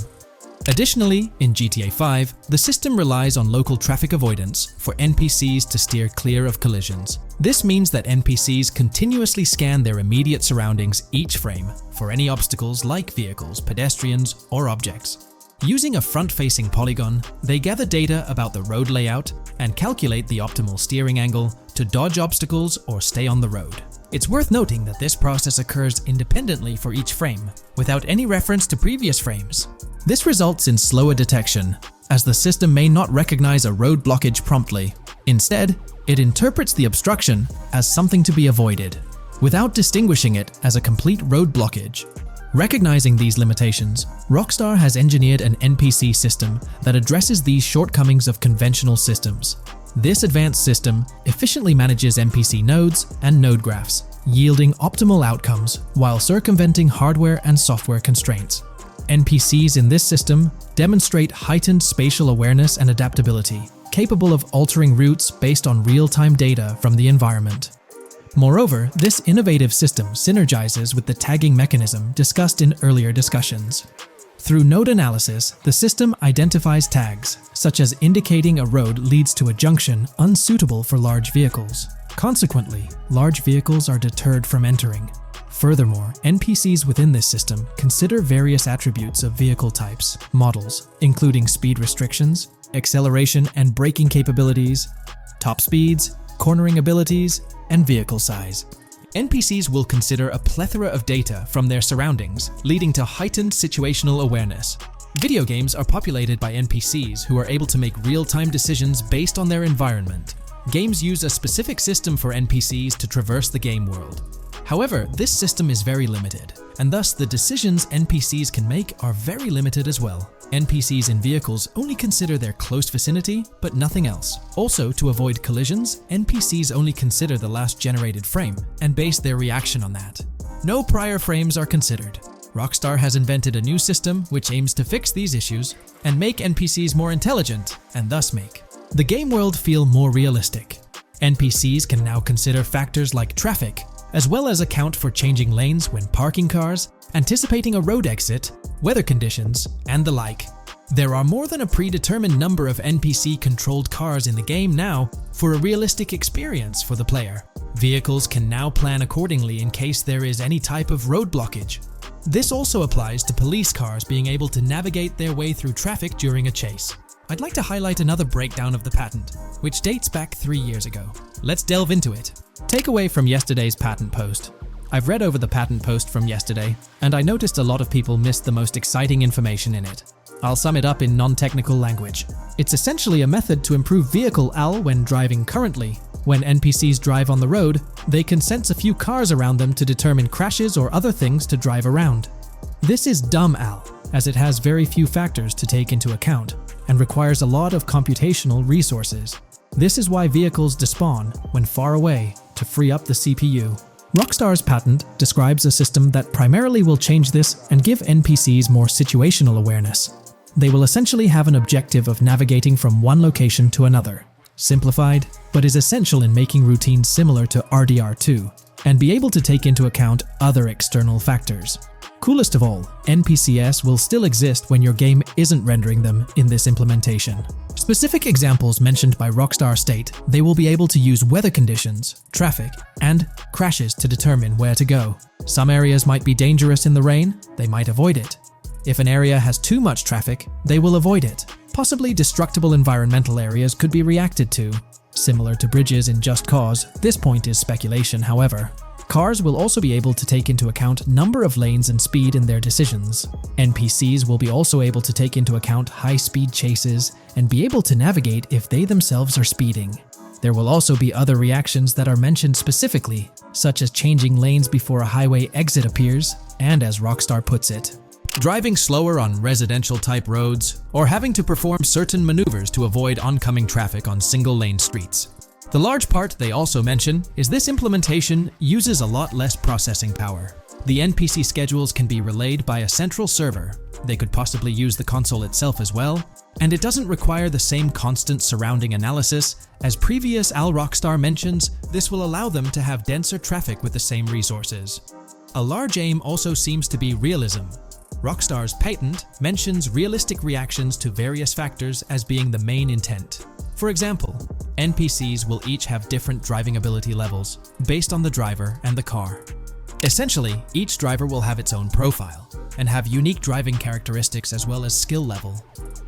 Additionally, in GTA 5, the system relies on local traffic avoidance for NPCs to steer clear of collisions. This means that NPCs continuously scan their immediate surroundings each frame for any obstacles like vehicles, pedestrians, or objects. Using a front-facing polygon, they gather data about the road layout and calculate the optimal steering angle to dodge obstacles or stay on the road. It's worth noting that this process occurs independently for each frame, without any reference to previous frames. This results in slower detection, as the system may not recognize a road blockage promptly. Instead, it interprets the obstruction as something to be avoided, without distinguishing it as a complete road blockage. Recognizing these limitations, Rockstar has engineered an NPC system that addresses these shortcomings of conventional systems. This advanced system efficiently manages NPC nodes and node graphs, yielding optimal outcomes while circumventing hardware and software constraints. NPCs in this system demonstrate heightened spatial awareness and adaptability, capable of altering routes based on real-time data from the environment. Moreover, this innovative system synergizes with the tagging mechanism discussed in earlier discussions. Through node analysis, the system identifies tags, such as indicating a road leads to a junction unsuitable for large vehicles. Consequently, large vehicles are deterred from entering. Furthermore, NPCs within this system consider various attributes of vehicle types, models, including speed restrictions, acceleration and braking capabilities, top speeds, cornering abilities, and vehicle size. NPCs will consider a plethora of data from their surroundings, leading to heightened situational awareness. Video games are populated by NPCs who are able to make real-time decisions based on their environment. Games use a specific system for NPCs to traverse the game world. However, this system is very limited, and thus the decisions NPCs can make are very limited as well. NPCs in vehicles only consider their close vicinity, but nothing else. Also, to avoid collisions, NPCs only consider the last generated frame and base their reaction on that. No prior frames are considered. Rockstar has invented a new system which aims to fix these issues and make NPCs more intelligent, and thus make the game world feel more realistic. NPCs can now consider factors like traffic, as well as account for changing lanes when parking cars, anticipating a road exit, weather conditions, and the like. There are more than a predetermined number of NPC-controlled cars in the game now for a realistic experience for the player. Vehicles can now plan accordingly in case there is any type of road blockage. This also applies to police cars being able to navigate their way through traffic during a chase. I'd like to highlight another breakdown of the patent, which dates back 3 years ago. Let's delve into it. Takeaway from yesterday's patent post. I've read over the patent post from yesterday, and I noticed a lot of people missed the most exciting information in it. I'll sum it up in non-technical language. It's essentially a method to improve vehicle AL when driving currently, When NPCs drive on the road, they can sense a few cars around them to determine crashes or other things to drive around. This is dumb, Al, as it has very few factors to take into account and requires a lot of computational resources. This is why vehicles despawn when far away to free up the CPU. Rockstar's patent describes a system that primarily will change this and give NPCs more situational awareness. They will essentially have an objective of navigating from one location to another. Simplified, but is essential in making routines similar to RDR2, and be able to take into account other external factors. Coolest of all, NPCs will still exist when your game isn't rendering them in this implementation. Specific examples mentioned by Rockstar state they will be able to use weather conditions, traffic, and crashes to determine where to go. Some areas might be dangerous in the rain, they might avoid it. If an area has too much traffic, they will avoid it. Possibly destructible environmental areas could be reacted to. Similar to bridges in Just Cause, this point is speculation, however. Cars will also be able to take into account number of lanes and speed in their decisions. NPCs will be also able to take into account high-speed chases and be able to navigate if they themselves are speeding. There will also be other reactions that are mentioned specifically, such as changing lanes before a highway exit appears, and as Rockstar puts it, driving slower on residential-type roads, or having to perform certain maneuvers to avoid oncoming traffic on single-lane streets. The large part they also mention is this implementation uses a lot less processing power. The NPC schedules can be relayed by a central server. They could possibly use the console itself as well, and it doesn't require the same constant surrounding analysis. As previous Al Rockstar mentions, this will allow them to have denser traffic with the same resources. A large aim also seems to be realism. Rockstar's patent mentions realistic reactions to various factors as being the main intent. For example, NPCs will each have different driving ability levels based on the driver and the car. Essentially, each driver will have its own profile and have unique driving characteristics as well as skill level.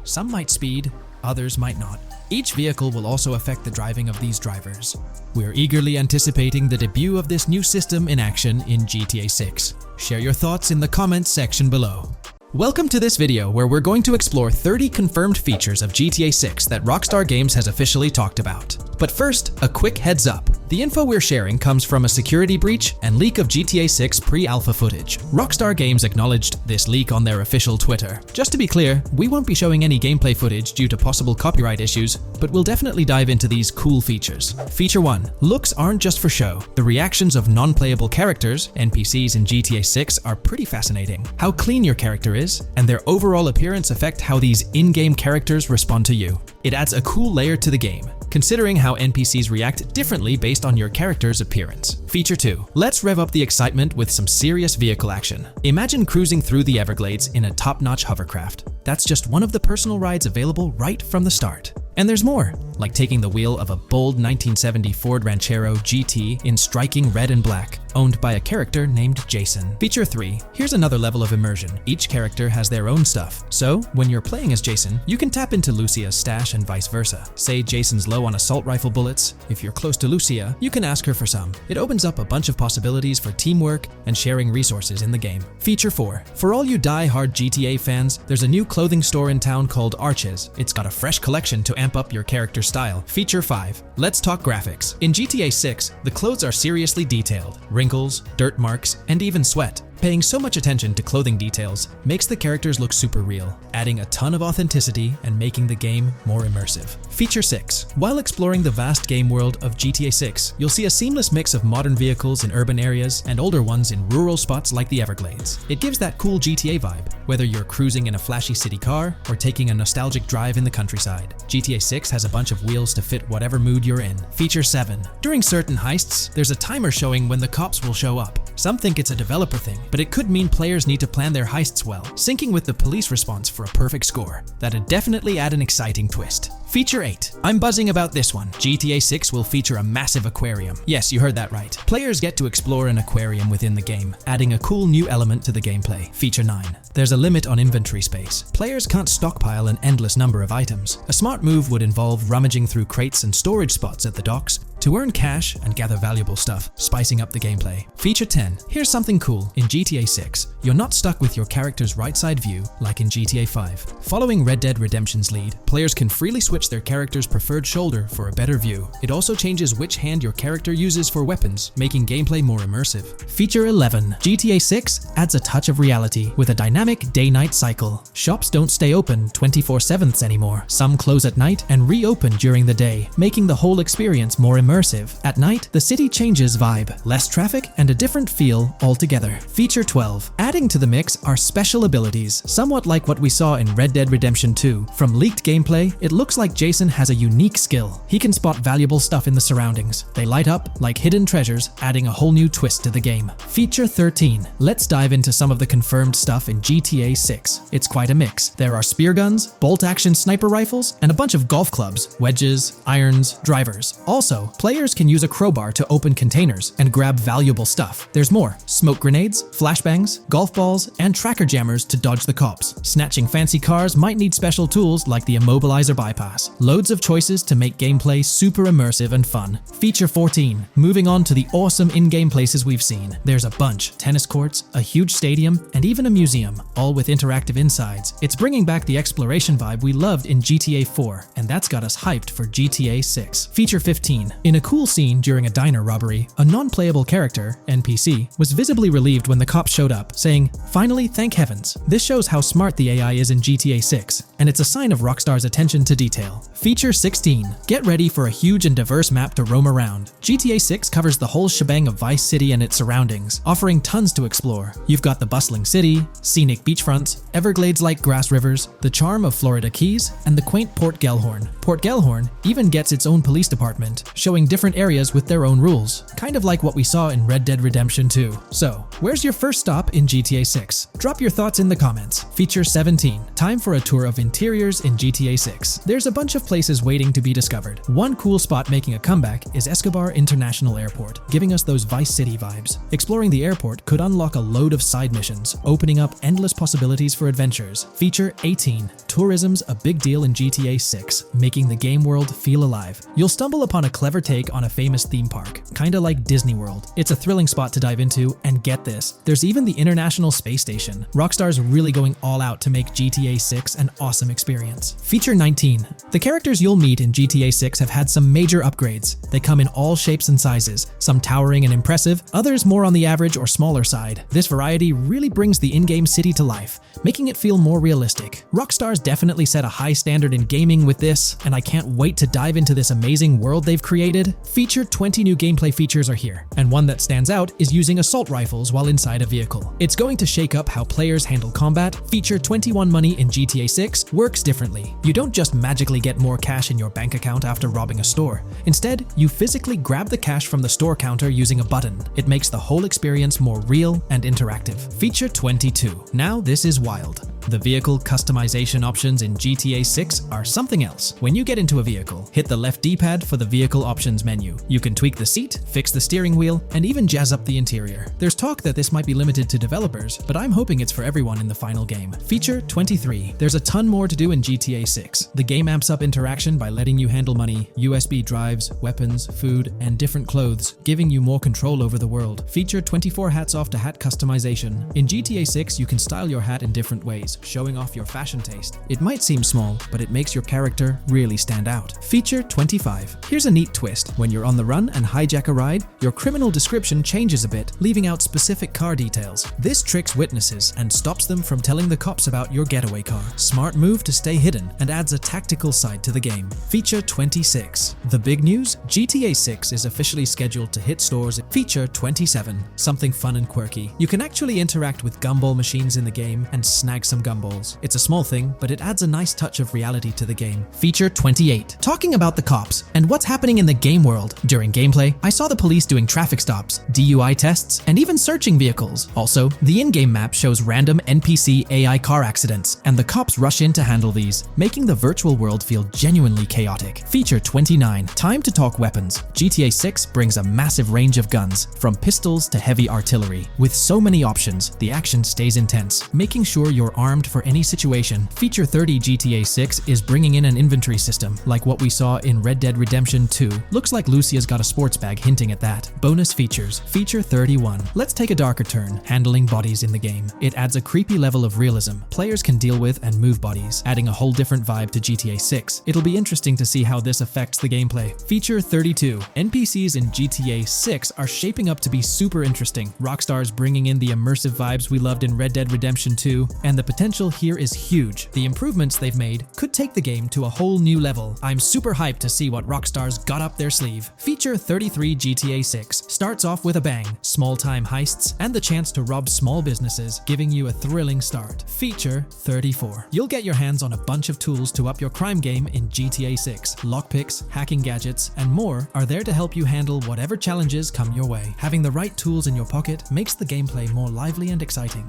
Some might speed, others might not. Each vehicle will also affect the driving of these drivers. We're eagerly anticipating the debut of this new system in action in GTA 6. Share your thoughts in the comments section below. Welcome to this video where we're going to explore 30 confirmed features of GTA 6 that Rockstar Games has officially talked about. But first, a quick heads up. The info we're sharing comes from a security breach and leak of GTA 6 pre-alpha footage. Rockstar Games acknowledged this leak on their official Twitter. Just to be clear, we won't be showing any gameplay footage due to possible copyright issues, but we'll definitely dive into these cool features. Feature 1. Looks aren't just for show. The reactions of non-playable characters, NPCs in GTA 6, are pretty fascinating. How clean your character is, and their overall appearance affect how these in-game characters respond to you. It adds a cool layer to the game, considering how NPCs react differently based on your character's appearance. Feature 2. Let's rev up the excitement with some serious vehicle action. Imagine cruising through the Everglades in a top-notch hovercraft. That's just one of the personal rides available right from the start. And there's more, like taking the wheel of a bold 1970 Ford Ranchero GT in striking red and black, owned by a character named Jason. Feature 3. Here's another level of immersion. Each character has their own stuff, so when you're playing as Jason, you can tap into Lucia's stash and vice versa. Say Jason's low on assault rifle bullets. If you're close to Lucia, you can ask her for some. It opens up a bunch of possibilities for teamwork and sharing resources in the game. Feature 4. For all you die-hard GTA fans, there's a new clothing store in town called Arches. It's got a fresh collection to amp up your character style. Feature 5. Let's talk graphics. In GTA 6, the clothes are seriously detailed. Wrinkles, dirt marks, and even sweat. Paying so much attention to clothing details makes the characters look super real, adding a ton of authenticity and making the game more immersive. Feature 6. While exploring the vast game world of GTA 6, you'll see a seamless mix of modern vehicles in urban areas and older ones in rural spots like the Everglades. It gives that cool GTA vibe, whether you're cruising in a flashy city car or taking a nostalgic drive in the countryside. GTA 6 has a bunch of wheels to fit whatever mood you're in. Feature 7. During certain heists, there's a timer showing when the cops will show up. Some think it's a developer thing, but it could mean players need to plan their heists well, syncing with the police response for a perfect score. That'd definitely add an exciting twist. Feature 8. I'm buzzing about this one. GTA 6 will feature a massive aquarium. Yes, you heard that right. Players get to explore an aquarium within the game, adding a cool new element to the gameplay. Feature 9. There's a limit on inventory space. Players can't stockpile an endless number of items. A smart move would involve rummaging through crates and storage spots at the docks, to earn cash and gather valuable stuff, spicing up the gameplay. Feature 10. Here's something cool. In GTA 6, you're not stuck with your character's right side view like in GTA 5. Following Red Dead Redemption's lead, players can freely switch their character's preferred shoulder for a better view. It also changes which hand your character uses for weapons, making gameplay more immersive. Feature 11. GTA 6 adds a touch of reality with a dynamic day-night cycle. Shops don't stay open 24/7 anymore. Some close at night and reopen during the day, making the whole experience more immersive. At night, the city changes vibe, less traffic and a different feel altogether. Feature 12. Adding to the mix are special abilities, somewhat like what we saw in Red Dead Redemption 2. From leaked gameplay, it looks like Jason has a unique skill. He can spot valuable stuff in the surroundings. They light up like hidden treasures, adding a whole new twist to the game. Feature 13. Let's dive into some of the confirmed stuff in GTA 6. It's quite a mix. There are spear guns, bolt-action sniper rifles, and a bunch of golf clubs, wedges, irons, drivers. Also, players can use a crowbar to open containers and grab valuable stuff. There's more: smoke grenades, flashbangs, golf balls, and tracker jammers to dodge the cops. Snatching fancy cars might need special tools like the immobilizer bypass. Loads of choices to make gameplay super immersive and fun. Feature 14. Moving on to the awesome in-game places we've seen. There's a bunch: tennis courts, a huge stadium, and even a museum, all with interactive insides. It's bringing back the exploration vibe we loved in GTA 4, and that's got us hyped for GTA 6. Feature 15. In a cool scene during a diner robbery, a non-playable character, NPC, was visibly relieved when the cops showed up, saying, "Finally, thank heavens." This shows how smart the AI is in GTA 6, and it's a sign of Rockstar's attention to detail. Feature 16. Get ready for a huge and diverse map to roam around. GTA 6 covers the whole shebang of Vice City and its surroundings, offering tons to explore. You've got the bustling city, scenic beachfronts, Everglades-like grass rivers, the charm of Florida Keys, and the quaint Port Gellhorn. Port Gellhorn even gets its own police department, showing different areas with their own rules, kind of like what we saw in Red Dead Redemption 2. So, where's your first stop in GTA 6? Drop your thoughts in the comments. Feature 17. Time for a tour of interiors in GTA 6. There's a bunch of places waiting to be discovered. One cool spot making a comeback is Escobar International Airport, giving us those Vice City vibes. Exploring the airport could unlock a load of side missions, opening up endless possibilities for adventures. Feature 18. Tourism's a big deal in GTA 6, making the game world feel alive. You'll stumble upon a clever take on a famous theme park, kinda like Disney World. It's a thrilling spot to dive into, and get this, there's even the International Space Station. Rockstar's really going all out to make GTA 6 an awesome experience. Feature 19. The characters you'll meet in GTA 6 have had some major upgrades. They come in all shapes and sizes, some towering and impressive, others more on the average or smaller side. This variety really brings the in-game city to life, making it feel more realistic. Rockstar's definitely set a high standard in gaming with this, and I can't wait to dive into this amazing world they've created. Feature 20 new gameplay features are here, and one that stands out is using assault rifles while inside a vehicle. It's going to shake up how players handle combat. Feature 21 money in GTA 6 works differently. You don't just magically get more cash in your bank account after robbing a store. Instead, you physically grab the cash from the store counter using a button. It makes the whole experience more real and interactive. Feature 22. Now this is wild. The vehicle customization options in GTA 6 are something else. When you get into a vehicle, hit the left D-pad for the vehicle options menu. You can tweak the seat, fix the steering wheel, and even jazz up the interior. There's talk that this might be limited to developers, but I'm hoping it's for everyone in the final game. Feature 23. There's a ton more to do in GTA 6. The game amps up interaction by letting you handle money, USB drives, weapons, food, and different clothes, giving you more control over the world. Feature 24 hats off to hat customization. In GTA 6, you can style your hat in different ways, showing off your fashion taste. It might seem small, but it makes your character really stand out. Feature 25. Here's a neat twist. When you're on the run and hijack a ride, your criminal description changes a bit, leaving out specific car details. This tricks witnesses and stops them from telling the cops about your getaway car. Smart move to stay hidden and adds a tactical side to the game. Feature 26. The big news? GTA 6 is officially scheduled to hit stores. Feature 27. Something fun and quirky. You can actually interact with gumball machines in the game and snag some gumballs. It's a small thing, but it adds a nice touch of reality to the game. Feature 28. Talking about the cops and what's happening in the game world. During gameplay, I saw the police doing traffic stops, DUI tests, and even searching vehicles. Also, the in-game map shows random NPC AI car accidents, and the cops rush in to handle these, making the virtual world feel genuinely chaotic. Feature 29. Time to talk weapons. GTA 6 brings a massive range of guns, from pistols to heavy artillery. With so many options, the action stays intense, making sure your arm armed for any situation. Feature 30 GTA 6 is bringing in an inventory system, like what we saw in Red Dead Redemption 2. Looks like Lucia's got a sports bag hinting at that. Bonus features. Feature 31. Let's take a darker turn, handling bodies in the game. It adds a creepy level of realism players can deal with and move bodies, adding a whole different vibe to GTA 6. It'll be interesting to see how this affects the gameplay. Feature 32. NPCs in GTA 6 are shaping up to be super interesting. Rockstar's bringing in the immersive vibes we loved in Red Dead Redemption 2, and the potential here is huge. The improvements they've made could take the game to a whole new level. I'm super hyped to see what Rockstar's got up their sleeve. Feature 33 GTA 6 starts off with a bang, small-time heists, and the chance to rob small businesses, giving you a thrilling start. Feature 34. You'll get your hands on a bunch of tools to up your crime game in GTA 6. Lockpicks, hacking gadgets, and more are there to help you handle whatever challenges come your way. Having the right tools in your pocket makes the gameplay more lively and exciting.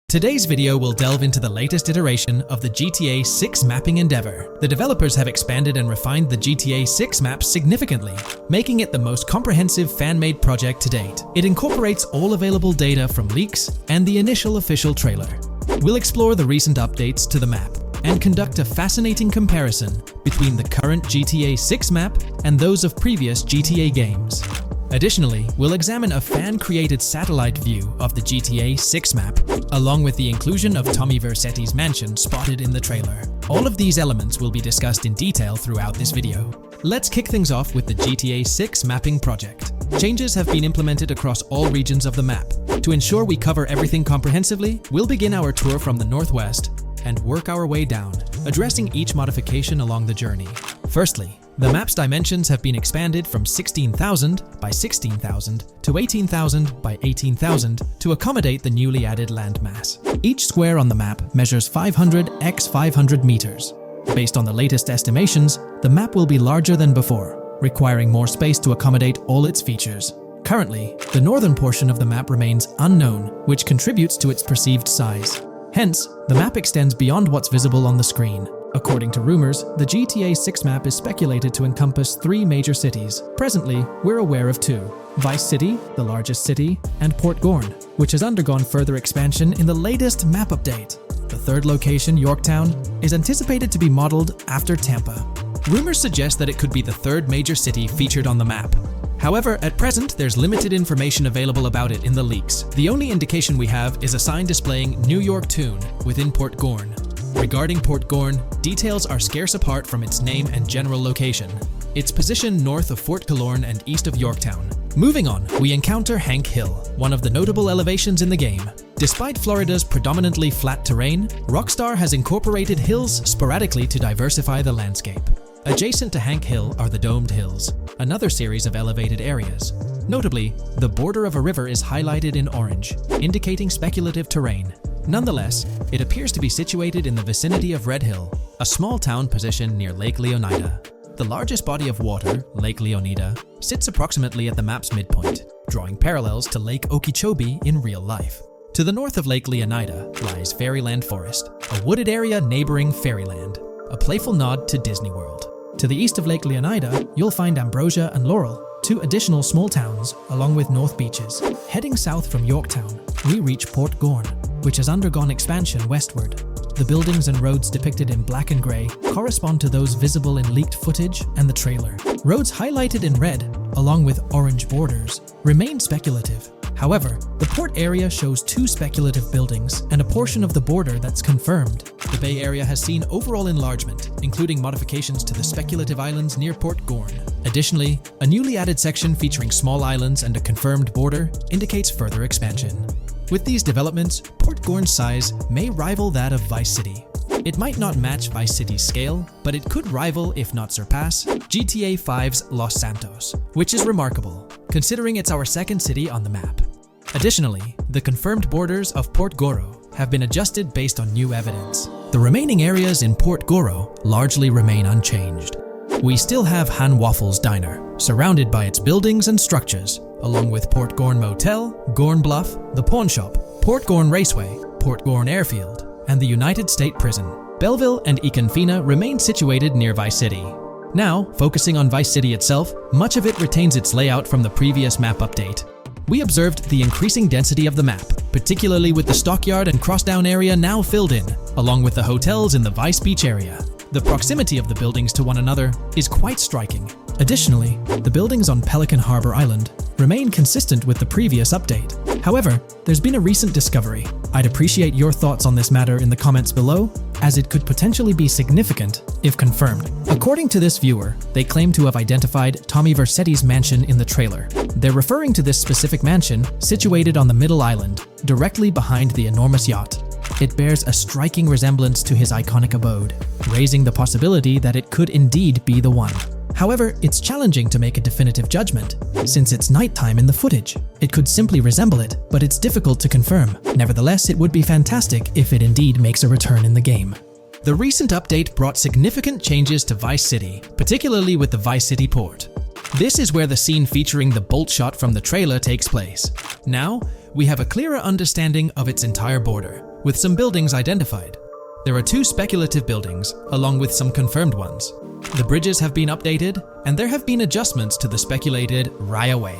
Today's video will delve into the latest iteration of the GTA 6 mapping endeavor. The developers have expanded and refined the GTA 6 map significantly, making it the most comprehensive fan-made project to date. It incorporates all available data from leaks and the initial official trailer. We'll explore the recent updates to the map and conduct a fascinating comparison between the current GTA 6 map and those of previous GTA games. Additionally, we'll examine a fan-created satellite view of the GTA 6 map, along with the inclusion of Tommy Vercetti's mansion spotted in the trailer. All of these elements will be discussed in detail throughout this video. Let's kick things off with the GTA 6 mapping project. Changes have been implemented across all regions of the map. To ensure we cover everything comprehensively, we'll begin our tour from the northwest and work our way down, addressing each modification along the journey. Firstly, the map's dimensions have been expanded from 16,000 by 16,000 to 18,000 by 18,000 to accommodate the newly added landmass. Each square on the map measures 500 x 500 meters. Based on the latest estimations, the map will be larger than before, requiring more space to accommodate all its features. Currently, the northern portion of the map remains unknown, which contributes to its perceived size. Hence, the map extends beyond what's visible on the screen. According to rumors, the GTA 6 map is speculated to encompass 3 major cities. Presently, we're aware of 2. Vice City, the largest city, and Port Gorn, which has undergone further expansion in the latest map update. The third location, Yorktown, is anticipated to be modeled after Tampa. Rumors suggest that it could be the third major city featured on the map. However, at present, there's limited information available about it in the leaks. The only indication we have is a sign displaying New York Tune within Port Gorn. Regarding Port Gorn, details are scarce apart from its name and general location. It's positioned north of Fort Killorn and east of Yorktown. Moving on, we encounter Hank Hill, one of the notable elevations in the game. Despite Florida's predominantly flat terrain, Rockstar has incorporated hills sporadically to diversify the landscape. Adjacent to Hank Hill are the Domed Hills, another series of elevated areas. Notably, the border of a river is highlighted in orange, indicating speculative terrain. Nonetheless, it appears to be situated in the vicinity of Red Hill, a small town positioned near Lake Leonida. The largest body of water, Lake Leonida, sits approximately at the map's midpoint, drawing parallels to Lake Okeechobee in real life. To the north of Lake Leonida lies Fairyland Forest, a wooded area neighboring Fairyland, a playful nod to Disney World. To the east of Lake Leonida, you'll find Ambrosia and Laurel, 2 additional small towns, along with North Beaches. Heading south from Yorktown, we reach Port Gorn, which has undergone expansion westward. The buildings and roads depicted in black and grey correspond to those visible in leaked footage and the trailer. Roads highlighted in red, along with orange borders, remain speculative. However, the port area shows 2 speculative buildings and a portion of the border that's confirmed. The Bay Area has seen overall enlargement, including modifications to the speculative islands near Port Gorn. Additionally, a newly added section featuring small islands and a confirmed border indicates further expansion. With these developments, Port Gorn's size may rival that of Vice City. It might not match Vice City's scale, but it could rival, if not surpass, GTA 5's Los Santos, which is remarkable, considering it's our second city on the map. Additionally, the confirmed borders of Port Goro have been adjusted based on new evidence. The remaining areas in Port Goro largely remain unchanged. We still have Han Waffles Diner, surrounded by its buildings and structures, along with Port Gorn Motel, Gorn Bluff, the Pawn Shop, Port Gorn Raceway, Port Gorn Airfield, and the United State Prison. Belleville and Econfina remain situated near Vice City. Now, focusing on Vice City itself, much of it retains its layout from the previous map update. we observed the increasing density of the map, particularly with the stockyard and crosstown area now filled in, along with the hotels in the Vice Beach area. The proximity of the buildings to one another is quite striking. Additionally, the buildings on Pelican Harbor Island remain consistent with the previous update. However, there's been a recent discovery. I'd appreciate your thoughts on this matter in the comments below, as it could potentially be significant if confirmed. According to this viewer, they claim to have identified Tommy Vercetti's mansion in the trailer. They're referring to this specific mansion situated on the middle island, directly behind the enormous yacht. It bears a striking resemblance to his iconic abode, raising the possibility that it could indeed be the one. However, it's challenging to make a definitive judgment, since it's nighttime in the footage. It could simply resemble it, but it's difficult to confirm. Nevertheless, it would be fantastic if it indeed makes a return in the game. The recent update brought significant changes to Vice City, particularly with the Vice City port. This is where the scene featuring the bolt shot from the trailer takes place. Now, we have a clearer understanding of its entire border, with some buildings identified. There are 2 speculative buildings, along with some confirmed ones. The bridges have been updated, and there have been adjustments to the speculated Raya Way.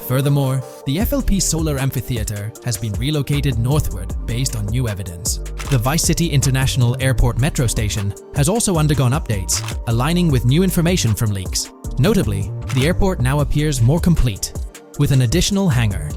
Furthermore, the FLP Solar Amphitheater has been relocated northward based on new evidence. The Vice City International Airport metro station has also undergone updates, aligning with new information from leaks. Notably, the airport now appears more complete, with an additional hangar.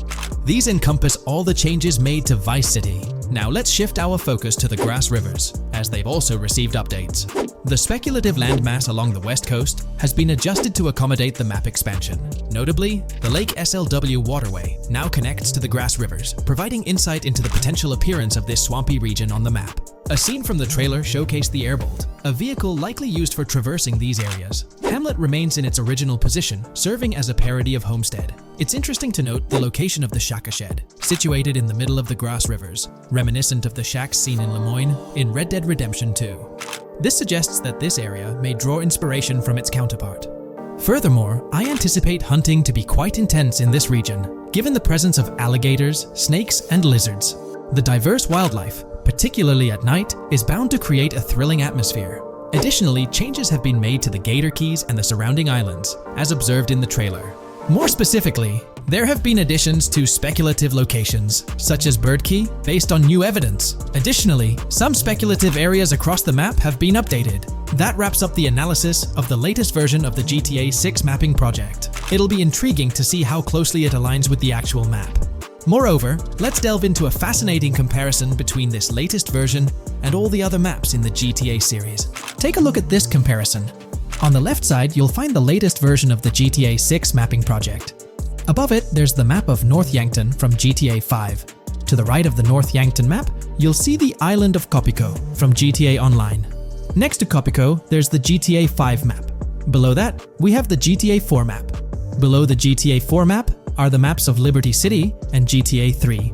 These encompass all the changes made to Vice City. Now let's shift our focus to the Grass Rivers, as they've also received updates. The speculative landmass along the west coast has been adjusted to accommodate the map expansion. Notably, the Lake SLW waterway now connects to the Grass Rivers, providing insight into the potential appearance of this swampy region on the map. A scene from the trailer showcased the Airbolt, a vehicle likely used for traversing these areas. Hamlet remains in its original position, serving as a parody of Homestead. It's interesting to note the location of the Shaka Shed, situated in the middle of the Grass Rivers, reminiscent of the shacks seen in Lemoyne in Red Dead Redemption 2. This suggests that this area may draw inspiration from its counterpart. Furthermore, I anticipate hunting to be quite intense in this region, given the presence of alligators, snakes, and lizards. The diverse wildlife, particularly at night, is bound to create a thrilling atmosphere. Additionally, changes have been made to the Gator Keys and the surrounding islands, as observed in the trailer. More specifically, there have been additions to speculative locations, such as Bird Key, based on new evidence. Additionally, some speculative areas across the map have been updated. That wraps up the analysis of the latest version of the GTA 6 mapping project. It'll be intriguing to see how closely it aligns with the actual map. Moreover, let's delve into a fascinating comparison between this latest version and all the other maps in the GTA series. Take a look at this comparison. On the left side, you'll find the latest version of the GTA 6 mapping project. Above it, there's the map of North Yankton from GTA 5. To the right of the North Yankton map, you'll see the island of Copico from GTA Online. Next to Copico, there's the GTA 5 map. Below that, we have the GTA 4 map. Below the GTA 4 map are the maps of Liberty City and GTA 3.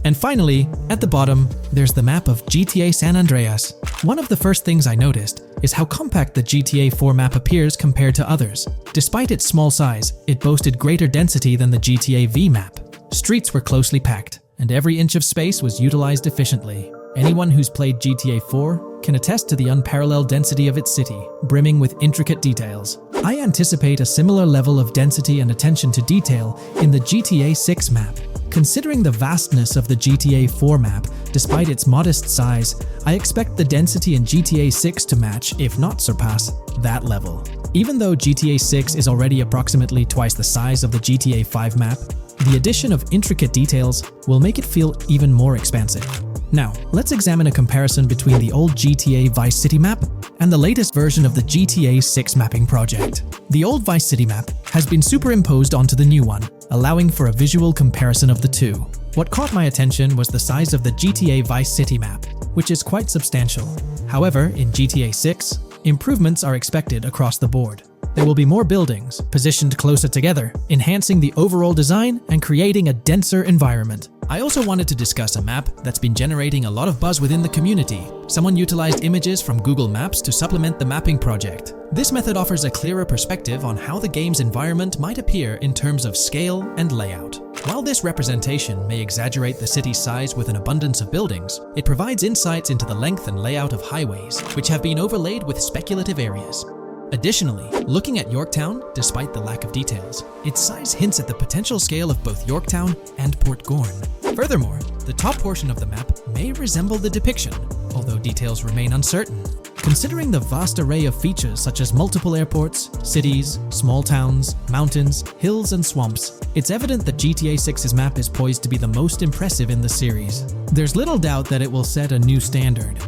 And finally, at the bottom, there's the map of GTA San Andreas. One of the first things I noticed is how compact the GTA 4 map appears compared to others. Despite its small size, it boasted greater density than the GTA V map. Streets were closely packed, and every inch of space was utilized efficiently. Anyone who's played GTA 4 can attest to the unparalleled density of its city, brimming with intricate details. I anticipate a similar level of density and attention to detail in the GTA 6 map. Considering the vastness of the GTA 4 map, despite its modest size, I expect the density in GTA 6 to match, if not surpass, that level. Even though GTA 6 is already approximately twice the size of the GTA 5 map, the addition of intricate details will make it feel even more expansive. Now, let's examine a comparison between the old GTA Vice City map and the latest version of the GTA 6 mapping project. The old Vice City map has been superimposed onto the new one, allowing for a visual comparison of the two. What caught my attention was the size of the GTA Vice City map, which is quite substantial. However, in GTA 6, improvements are expected across the board. There will be more buildings, positioned closer together, enhancing the overall design and creating a denser environment. I also wanted to discuss a map that's been generating a lot of buzz within the community. Someone utilized images from Google Maps to supplement the mapping project. This method offers a clearer perspective on how the game's environment might appear in terms of scale and layout. While this representation may exaggerate the city's size with an abundance of buildings, it provides insights into the length and layout of highways, which have been overlaid with speculative areas. Additionally, looking at Yorktown, despite the lack of details, its size hints at the potential scale of both Yorktown and Port Gorn. Furthermore, the top portion of the map may resemble the depiction, although details remain uncertain. Considering the vast array of features such as multiple airports, cities, small towns, mountains, hills, and swamps, it's evident that GTA 6's map is poised to be the most impressive in the series. There's little doubt that it will set a new standard.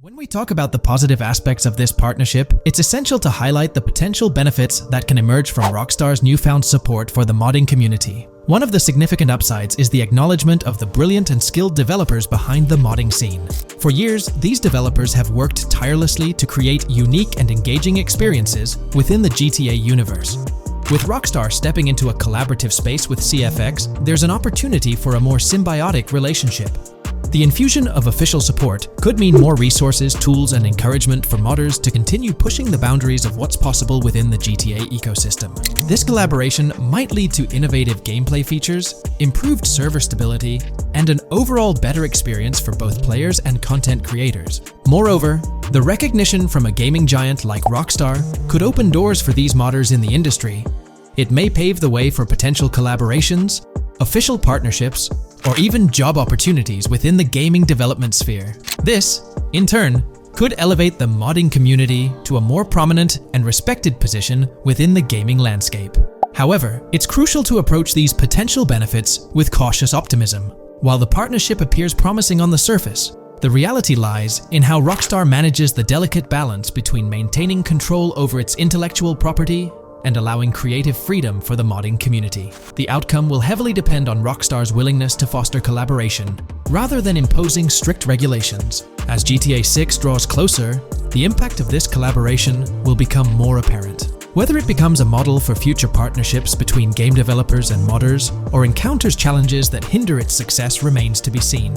When we talk about the positive aspects of this partnership, it's essential to highlight the potential benefits that can emerge from Rockstar's newfound support for the modding community. One of the significant upsides is the acknowledgement of the brilliant and skilled developers behind the modding scene. For years, these developers have worked tirelessly to create unique and engaging experiences within the GTA universe. With Rockstar stepping into a collaborative space with CFX, there's an opportunity for a more symbiotic relationship. The infusion of official support could mean more resources, tools, and encouragement for modders to continue pushing the boundaries of what's possible within the GTA ecosystem. This collaboration might lead to innovative gameplay features, improved server stability, and an overall better experience for both players and content creators. Moreover, the recognition from a gaming giant like Rockstar could open doors for these modders in the industry. It may pave the way for potential collaborations, official partnerships, or even job opportunities within the gaming development sphere. This, in turn, could elevate the modding community to a more prominent and respected position within the gaming landscape. However, it's crucial to approach these potential benefits with cautious optimism. While the partnership appears promising on the surface, the reality lies in how Rockstar manages the delicate balance between maintaining control over its intellectual property and allowing creative freedom for the modding community. The outcome will heavily depend on Rockstar's willingness to foster collaboration, rather than imposing strict regulations. As GTA 6 draws closer, the impact of this collaboration will become more apparent. Whether it becomes a model for future partnerships between game developers and modders, or encounters challenges that hinder its success remains to be seen.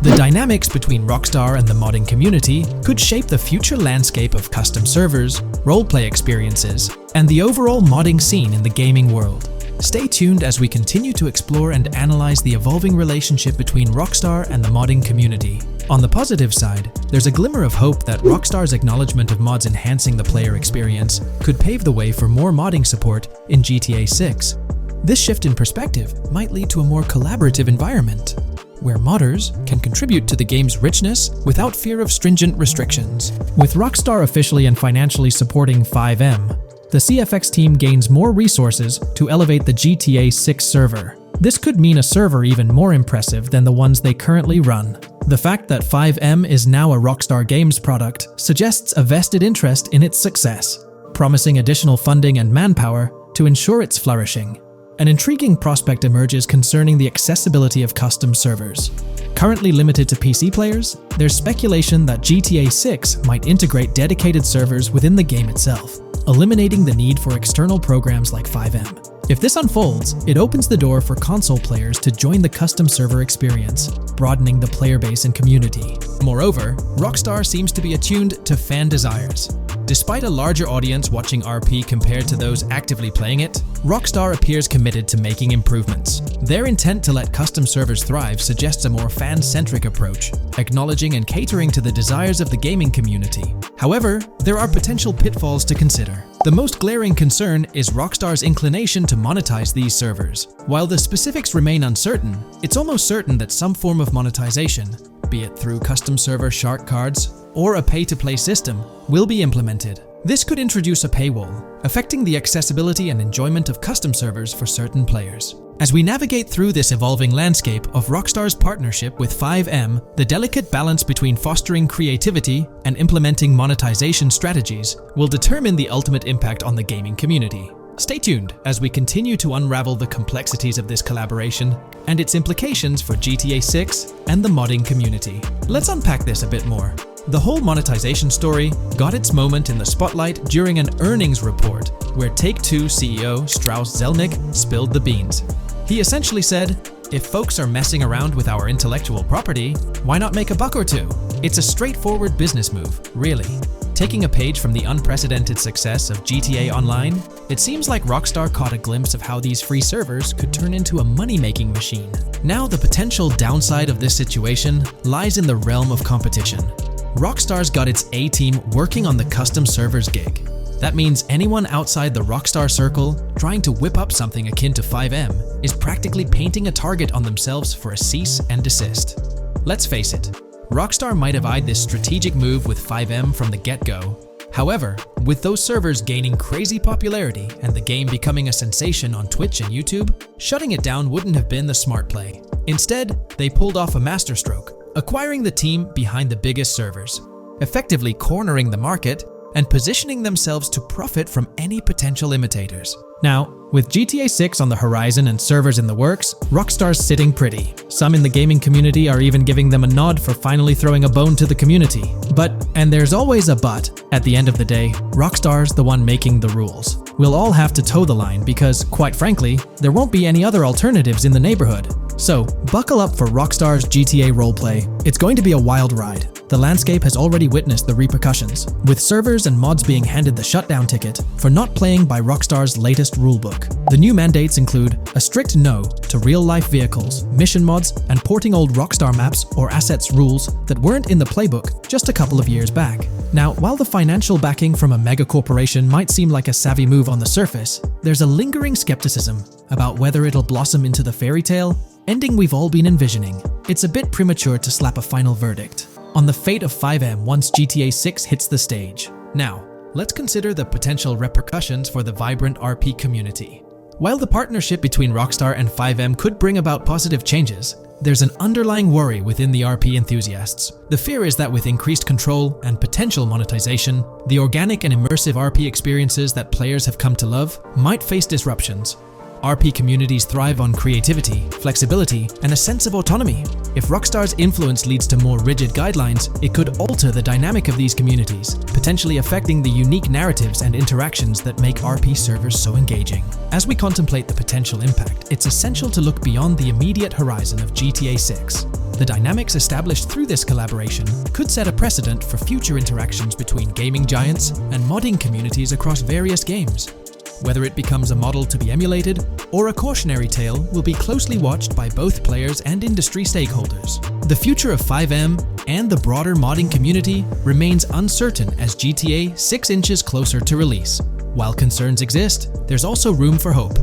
The dynamics between Rockstar and the modding community could shape the future landscape of custom servers, roleplay experiences, and the overall modding scene in the gaming world. Stay tuned as we continue to explore and analyze the evolving relationship between Rockstar and the modding community. On the positive side, there's a glimmer of hope that Rockstar's acknowledgement of mods enhancing the player experience could pave the way for more modding support in GTA 6. This shift in perspective might lead to a more collaborative environment, where modders can contribute to the game's richness without fear of stringent restrictions. With Rockstar officially and financially supporting FiveM, the CFX team gains more resources to elevate the GTA 6 server. This could mean a server even more impressive than the ones they currently run. The fact that FiveM is now a Rockstar Games product suggests a vested interest in its success, promising additional funding and manpower to ensure its flourishing. An intriguing prospect emerges concerning the accessibility of custom servers. Currently limited to PC players, there's speculation that GTA 6 might integrate dedicated servers within the game itself, eliminating the need for external programs like FiveM. If this unfolds, it opens the door for console players to join the custom server experience, broadening the player base and community. Moreover, Rockstar seems to be attuned to fan desires. Despite a larger audience watching RP compared to those actively playing it, Rockstar appears committed to making improvements. Their intent to let custom servers thrive suggests a more fan-centric approach, acknowledging and catering to the desires of the gaming community. However, there are potential pitfalls to consider. The most glaring concern is Rockstar's inclination to monetize these servers. While the specifics remain uncertain, it's almost certain that some form of monetization, be it through custom server shark cards or a pay-to-play system, will be implemented. This could introduce a paywall, affecting the accessibility and enjoyment of custom servers for certain players. As we navigate through this evolving landscape of Rockstar's partnership with FiveM, the delicate balance between fostering creativity and implementing monetization strategies will determine the ultimate impact on the gaming community. Stay tuned as we continue to unravel the complexities of this collaboration and its implications for GTA 6 and the modding community. Let's unpack this a bit more. The whole monetization story got its moment in the spotlight during an earnings report where Take-Two CEO Strauss Zelnick spilled the beans. He essentially said, "If folks are messing around with our intellectual property, why not make a buck or two?" It's a straightforward business move, really. Taking a page from the unprecedented success of GTA Online, it seems like Rockstar caught a glimpse of how these free servers could turn into a money-making machine. Now, the potential downside of this situation lies in the realm of competition. Rockstar's got its A-team working on the custom servers gig. That means anyone outside the Rockstar circle trying to whip up something akin to FiveM is practically painting a target on themselves for a cease and desist. Let's face it, Rockstar might have eyed this strategic move with FiveM from the get-go. However, with those servers gaining crazy popularity and the game becoming a sensation on Twitch and YouTube, shutting it down wouldn't have been the smart play. Instead, they pulled off a masterstroke, acquiring the team behind the biggest servers, effectively cornering the market and positioning themselves to profit from any potential imitators. Now, with GTA 6 on the horizon and servers in the works, Rockstar's sitting pretty. Some in the gaming community are even giving them a nod for finally throwing a bone to the community. But, and there's always a but, at the end of the day, Rockstar's the one making the rules. We'll all have to toe the line because, quite frankly, there won't be any other alternatives in the neighborhood. So, buckle up for Rockstar's GTA roleplay. It's going to be a wild ride. The landscape has already witnessed the repercussions, with servers and mods being handed the shutdown ticket for not playing by Rockstar's latest rulebook. The new mandates include a strict no to real-life vehicles, mission mods, and porting old Rockstar maps or assets rules that weren't in the playbook just a couple of years back. Now, while the financial backing from a mega corporation might seem like a savvy move on the surface, there's a lingering skepticism about whether it'll blossom into the fairy tale ending we've all been envisioning. It's a bit premature to slap a final verdict on the fate of FiveM once GTA 6 hits the stage. Now, let's consider the potential repercussions for the vibrant RP community. While the partnership between Rockstar and FiveM could bring about positive changes, there's an underlying worry within the RP enthusiasts. The fear is that with increased control and potential monetization, the organic and immersive RP experiences that players have come to love might face disruptions. RP communities thrive on creativity, flexibility, and a sense of autonomy. If Rockstar's influence leads to more rigid guidelines, it could alter the dynamic of these communities, potentially affecting the unique narratives and interactions that make RP servers so engaging. As we contemplate the potential impact, it's essential to look beyond the immediate horizon of GTA 6. The dynamics established through this collaboration could set a precedent for future interactions between gaming giants and modding communities across various games. Whether it becomes a model to be emulated or a cautionary tale will be closely watched by both players and industry stakeholders. The future of FiveM and the broader modding community remains uncertain as GTA 6 inches closer to release. While concerns exist, there's also room for hope.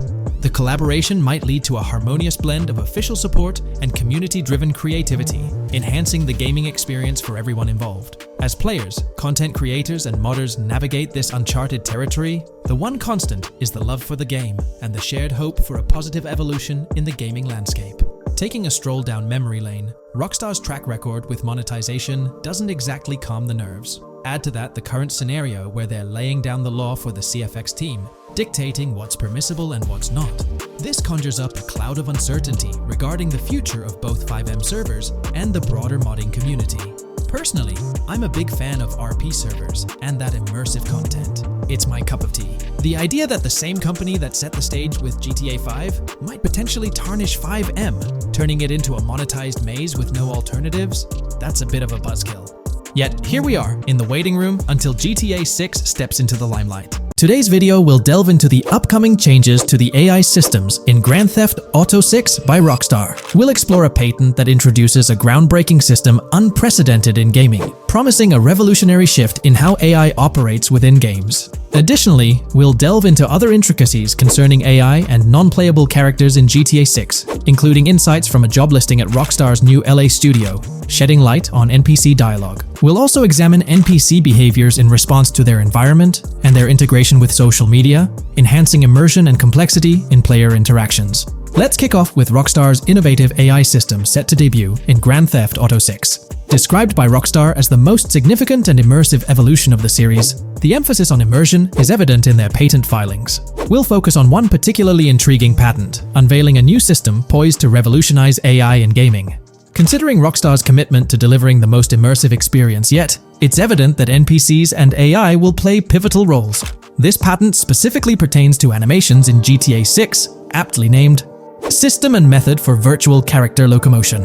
The collaboration might lead to a harmonious blend of official support and community-driven creativity, enhancing the gaming experience for everyone involved. As players, content creators, and modders navigate this uncharted territory, the one constant is the love for the game and the shared hope for a positive evolution in the gaming landscape. Taking a stroll down memory lane, Rockstar's track record with monetization doesn't exactly calm the nerves. Add to that the current scenario where they're laying down the law for the CFX team, dictating what's permissible and what's not. This conjures up a cloud of uncertainty regarding the future of both FiveM servers and the broader modding community. Personally, I'm a big fan of RP servers and that immersive content. It's my cup of tea. The idea that the same company that set the stage with GTA 5 might potentially tarnish FiveM, turning it into a monetized maze with no alternatives, that's a bit of a buzzkill. Yet, here we are, in the waiting room until GTA 6 steps into the limelight. Today's video will delve into the upcoming changes to the AI systems in Grand Theft Auto 6 by Rockstar. We'll explore a patent that introduces a groundbreaking system unprecedented in gaming, promising a revolutionary shift in how AI operates within games. Additionally, we'll delve into other intricacies concerning AI and non-playable characters in GTA 6, including insights from a job listing at Rockstar's new LA studio, shedding light on NPC dialogue. We'll also examine NPC behaviors in response to their environment and their integration with social media, enhancing immersion and complexity in player interactions. Let's kick off with Rockstar's innovative AI system set to debut in Grand Theft Auto 6. Described by Rockstar as the most significant and immersive evolution of the series, the emphasis on immersion is evident in their patent filings. We'll focus on one particularly intriguing patent, unveiling a new system poised to revolutionize AI in gaming. Considering Rockstar's commitment to delivering the most immersive experience yet, it's evident that NPCs and AI will play pivotal roles. This patent specifically pertains to animations in GTA 6, aptly named System and Method for Virtual Character Locomotion.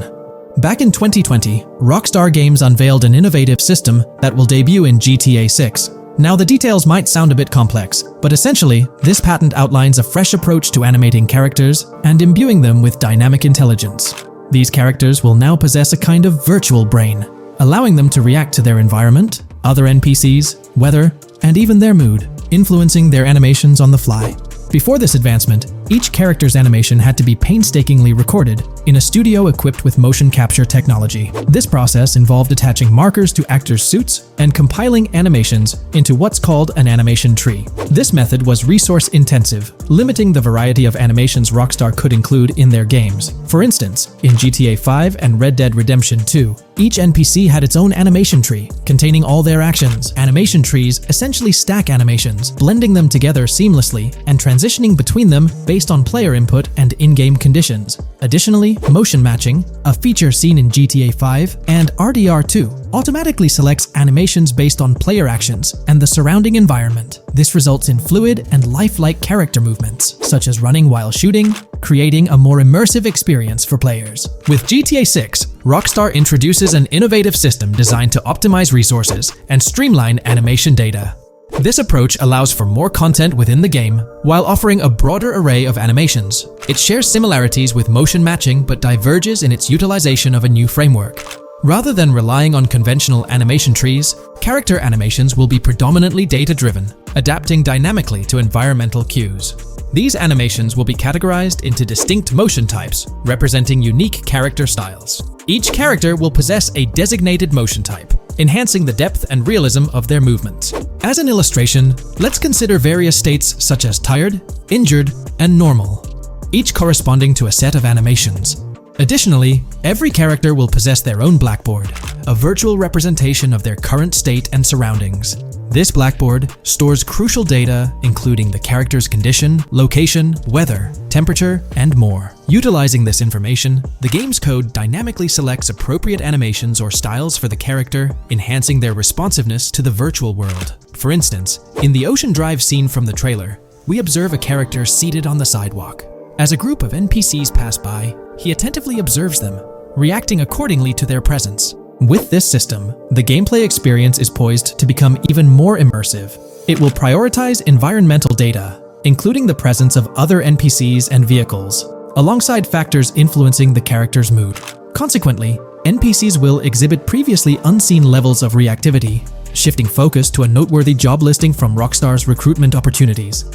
Back in 2020, Rockstar Games unveiled an innovative system that will debut in GTA 6. Now, the details might sound a bit complex, but essentially, this patent outlines a fresh approach to animating characters and imbuing them with dynamic intelligence. These characters will now possess a kind of virtual brain, allowing them to react to their environment, other NPCs, weather, and even their mood, influencing their animations on the fly. Before this advancement, each character's animation had to be painstakingly recorded in a studio equipped with motion capture technology. This process involved attaching markers to actors' suits and compiling animations into what's called an animation tree. This method was resource-intensive, limiting the variety of animations Rockstar could include in their games. For instance, in GTA 5 and Red Dead Redemption 2, each NPC had its own animation tree, containing all their actions. Animation trees essentially stack animations, blending them together seamlessly and transitioning between them based on player input and in-game conditions. Additionally, motion matching, a feature seen in GTA 5 and RDR2, automatically selects animations based on player actions and the surrounding environment. This results in fluid and lifelike character movements, such as running while shooting, creating a more immersive experience for players. With GTA 6, Rockstar introduces an innovative system designed to optimize resources and streamline animation data. This approach allows for more content within the game while offering a broader array of animations. It shares similarities with motion matching but diverges in its utilization of a new framework. Rather than relying on conventional animation trees, character animations will be predominantly data-driven, adapting dynamically to environmental cues. These animations will be categorized into distinct motion types, representing unique character styles. Each character will possess a designated motion type, enhancing the depth and realism of their movements. As an illustration, let's consider various states such as tired, injured, and normal, each corresponding to a set of animations. Additionally, every character will possess their own blackboard, a virtual representation of their current state and surroundings. This blackboard stores crucial data including the character's condition, location, weather, temperature, and more. Utilizing this information, the game's code dynamically selects appropriate animations or styles for the character, enhancing their responsiveness to the virtual world. For instance, in the Ocean Drive scene from the trailer, we observe a character seated on the sidewalk. As a group of NPCs pass by, he attentively observes them, reacting accordingly to their presence. With this system, the gameplay experience is poised to become even more immersive. It will prioritize environmental data, including the presence of other NPCs and vehicles, alongside factors influencing the character's mood. Consequently, NPCs will exhibit previously unseen levels of reactivity, shifting focus to a noteworthy job listing from Rockstar's recruitment opportunities.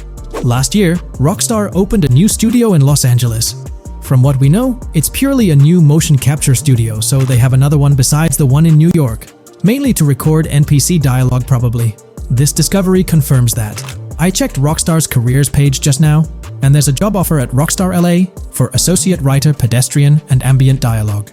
Last year, Rockstar opened a new studio in Los Angeles. From what we know, it's purely a new motion capture studio, so they have another one besides the one in New York, mainly to record NPC dialogue probably. This discovery confirms that. I checked Rockstar's careers page just now, and there's a job offer at Rockstar LA for Associate Writer Pedestrian and Ambient Dialogue.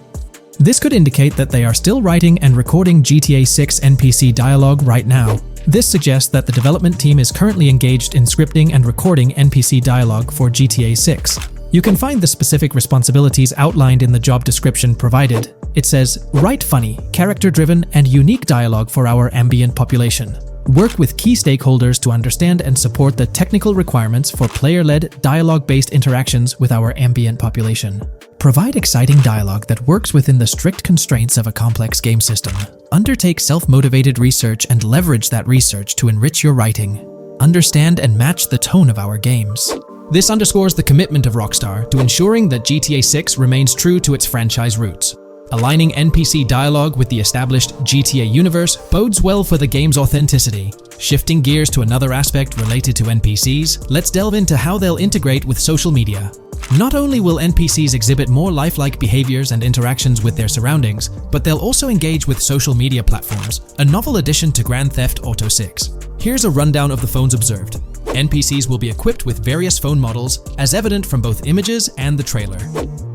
This could indicate that they are still writing and recording GTA 6 NPC dialogue right now. This suggests that the development team is currently engaged in scripting and recording NPC dialogue for GTA 6. You can find the specific responsibilities outlined in the job description provided. It says, write funny, character-driven, and unique dialogue for our ambient population. Work with key stakeholders to understand and support the technical requirements for player-led, dialogue-based interactions with our ambient population. Provide exciting dialogue that works within the strict constraints of a complex game system. Undertake self-motivated research and leverage that research to enrich your writing. Understand and match the tone of our games. This underscores the commitment of Rockstar to ensuring that GTA 6 remains true to its franchise roots. Aligning NPC dialogue with the established GTA universe bodes well for the game's authenticity. Shifting gears to another aspect related to NPCs, let's delve into how they'll integrate with social media. Not only will NPCs exhibit more lifelike behaviors and interactions with their surroundings, but they'll also engage with social media platforms, a novel addition to Grand Theft Auto 6. Here's a rundown of the phones observed. NPCs will be equipped with various phone models, as evident from both images and the trailer.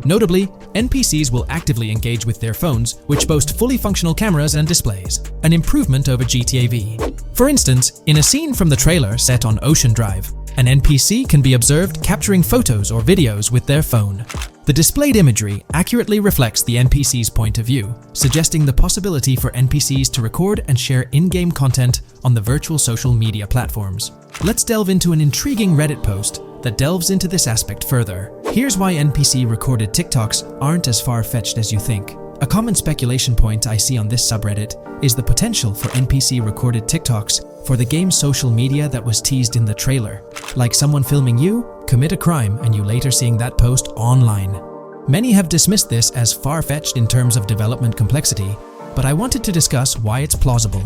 Notably, NPCs will actively engage with their phones, which boast fully functional cameras and displays, an improvement over GTA V. For instance, in a scene from the trailer set on Ocean Drive, an NPC can be observed capturing photos or videos with their phone. The displayed imagery accurately reflects the NPC's point of view, suggesting the possibility for NPCs to record and share in-game content on the virtual social media platforms. Let's delve into an intriguing Reddit post that delves into this aspect further. Here's why NPC-recorded TikToks aren't as far-fetched as you think. A common speculation point I see on this subreddit is the potential for NPC-recorded TikToks for the game's social media that was teased in the trailer, like someone filming you commit a crime and you later seeing that post online. Many have dismissed this as far-fetched in terms of development complexity, but I wanted to discuss why it's plausible.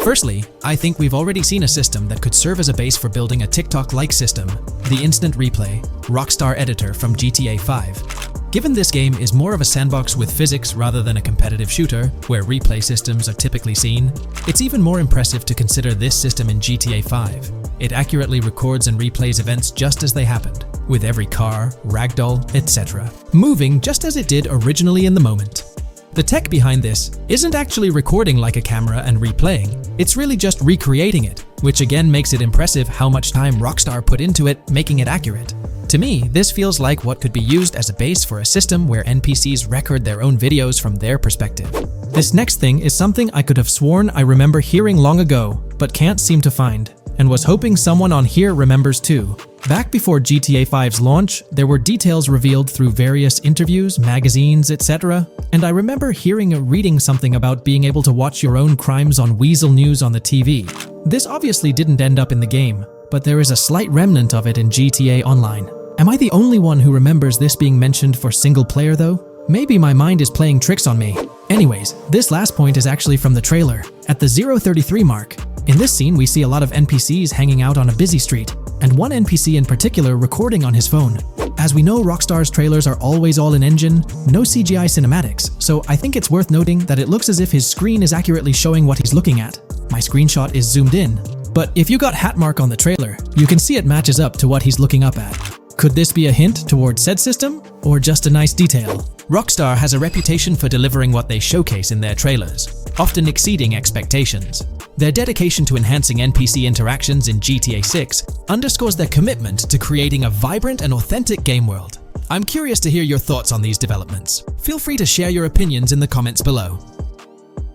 Firstly, I think we've already seen a system that could serve as a base for building a TikTok-like system, the Instant Replay, Rockstar editor from GTA 5. Given this game is more of a sandbox with physics rather than a competitive shooter, where replay systems are typically seen, it's even more impressive to consider this system in GTA 5. It accurately records and replays events just as they happened, with every car, ragdoll, etc., moving just as it did originally in the moment. The tech behind this isn't actually recording like a camera and replaying, it's really just recreating it, which again makes it impressive how much time Rockstar put into it, making it accurate. To me, this feels like what could be used as a base for a system where NPCs record their own videos from their perspective. This next thing is something I could have sworn I remember hearing long ago, but can't seem to find, and was hoping someone on here remembers too. Back before GTA 5's launch, there were details revealed through various interviews, magazines, etc., and I remember hearing or reading something about being able to watch your own crimes on Weasel News on the TV. This obviously didn't end up in the game, but there is a slight remnant of it in GTA Online. Am I the only one who remembers this being mentioned for single player though? Maybe my mind is playing tricks on me. Anyways, this last point is actually from the trailer, at the 0:33 mark. In this scene, we see a lot of NPCs hanging out on a busy street, and one NPC in particular recording on his phone. As we know, Rockstar's trailers are always all in engine, no CGI cinematics, so I think it's worth noting that it looks as if his screen is accurately showing what he's looking at. My screenshot is zoomed in, but if you got Hatmark on the trailer, you can see it matches up to what he's looking up at. Could this be a hint towards said system, or just a nice detail? Rockstar has a reputation for delivering what they showcase in their trailers, often exceeding expectations. Their dedication to enhancing NPC interactions in GTA 6 underscores their commitment to creating a vibrant and authentic game world. I'm curious to hear your thoughts on these developments. Feel free to share your opinions in the comments below.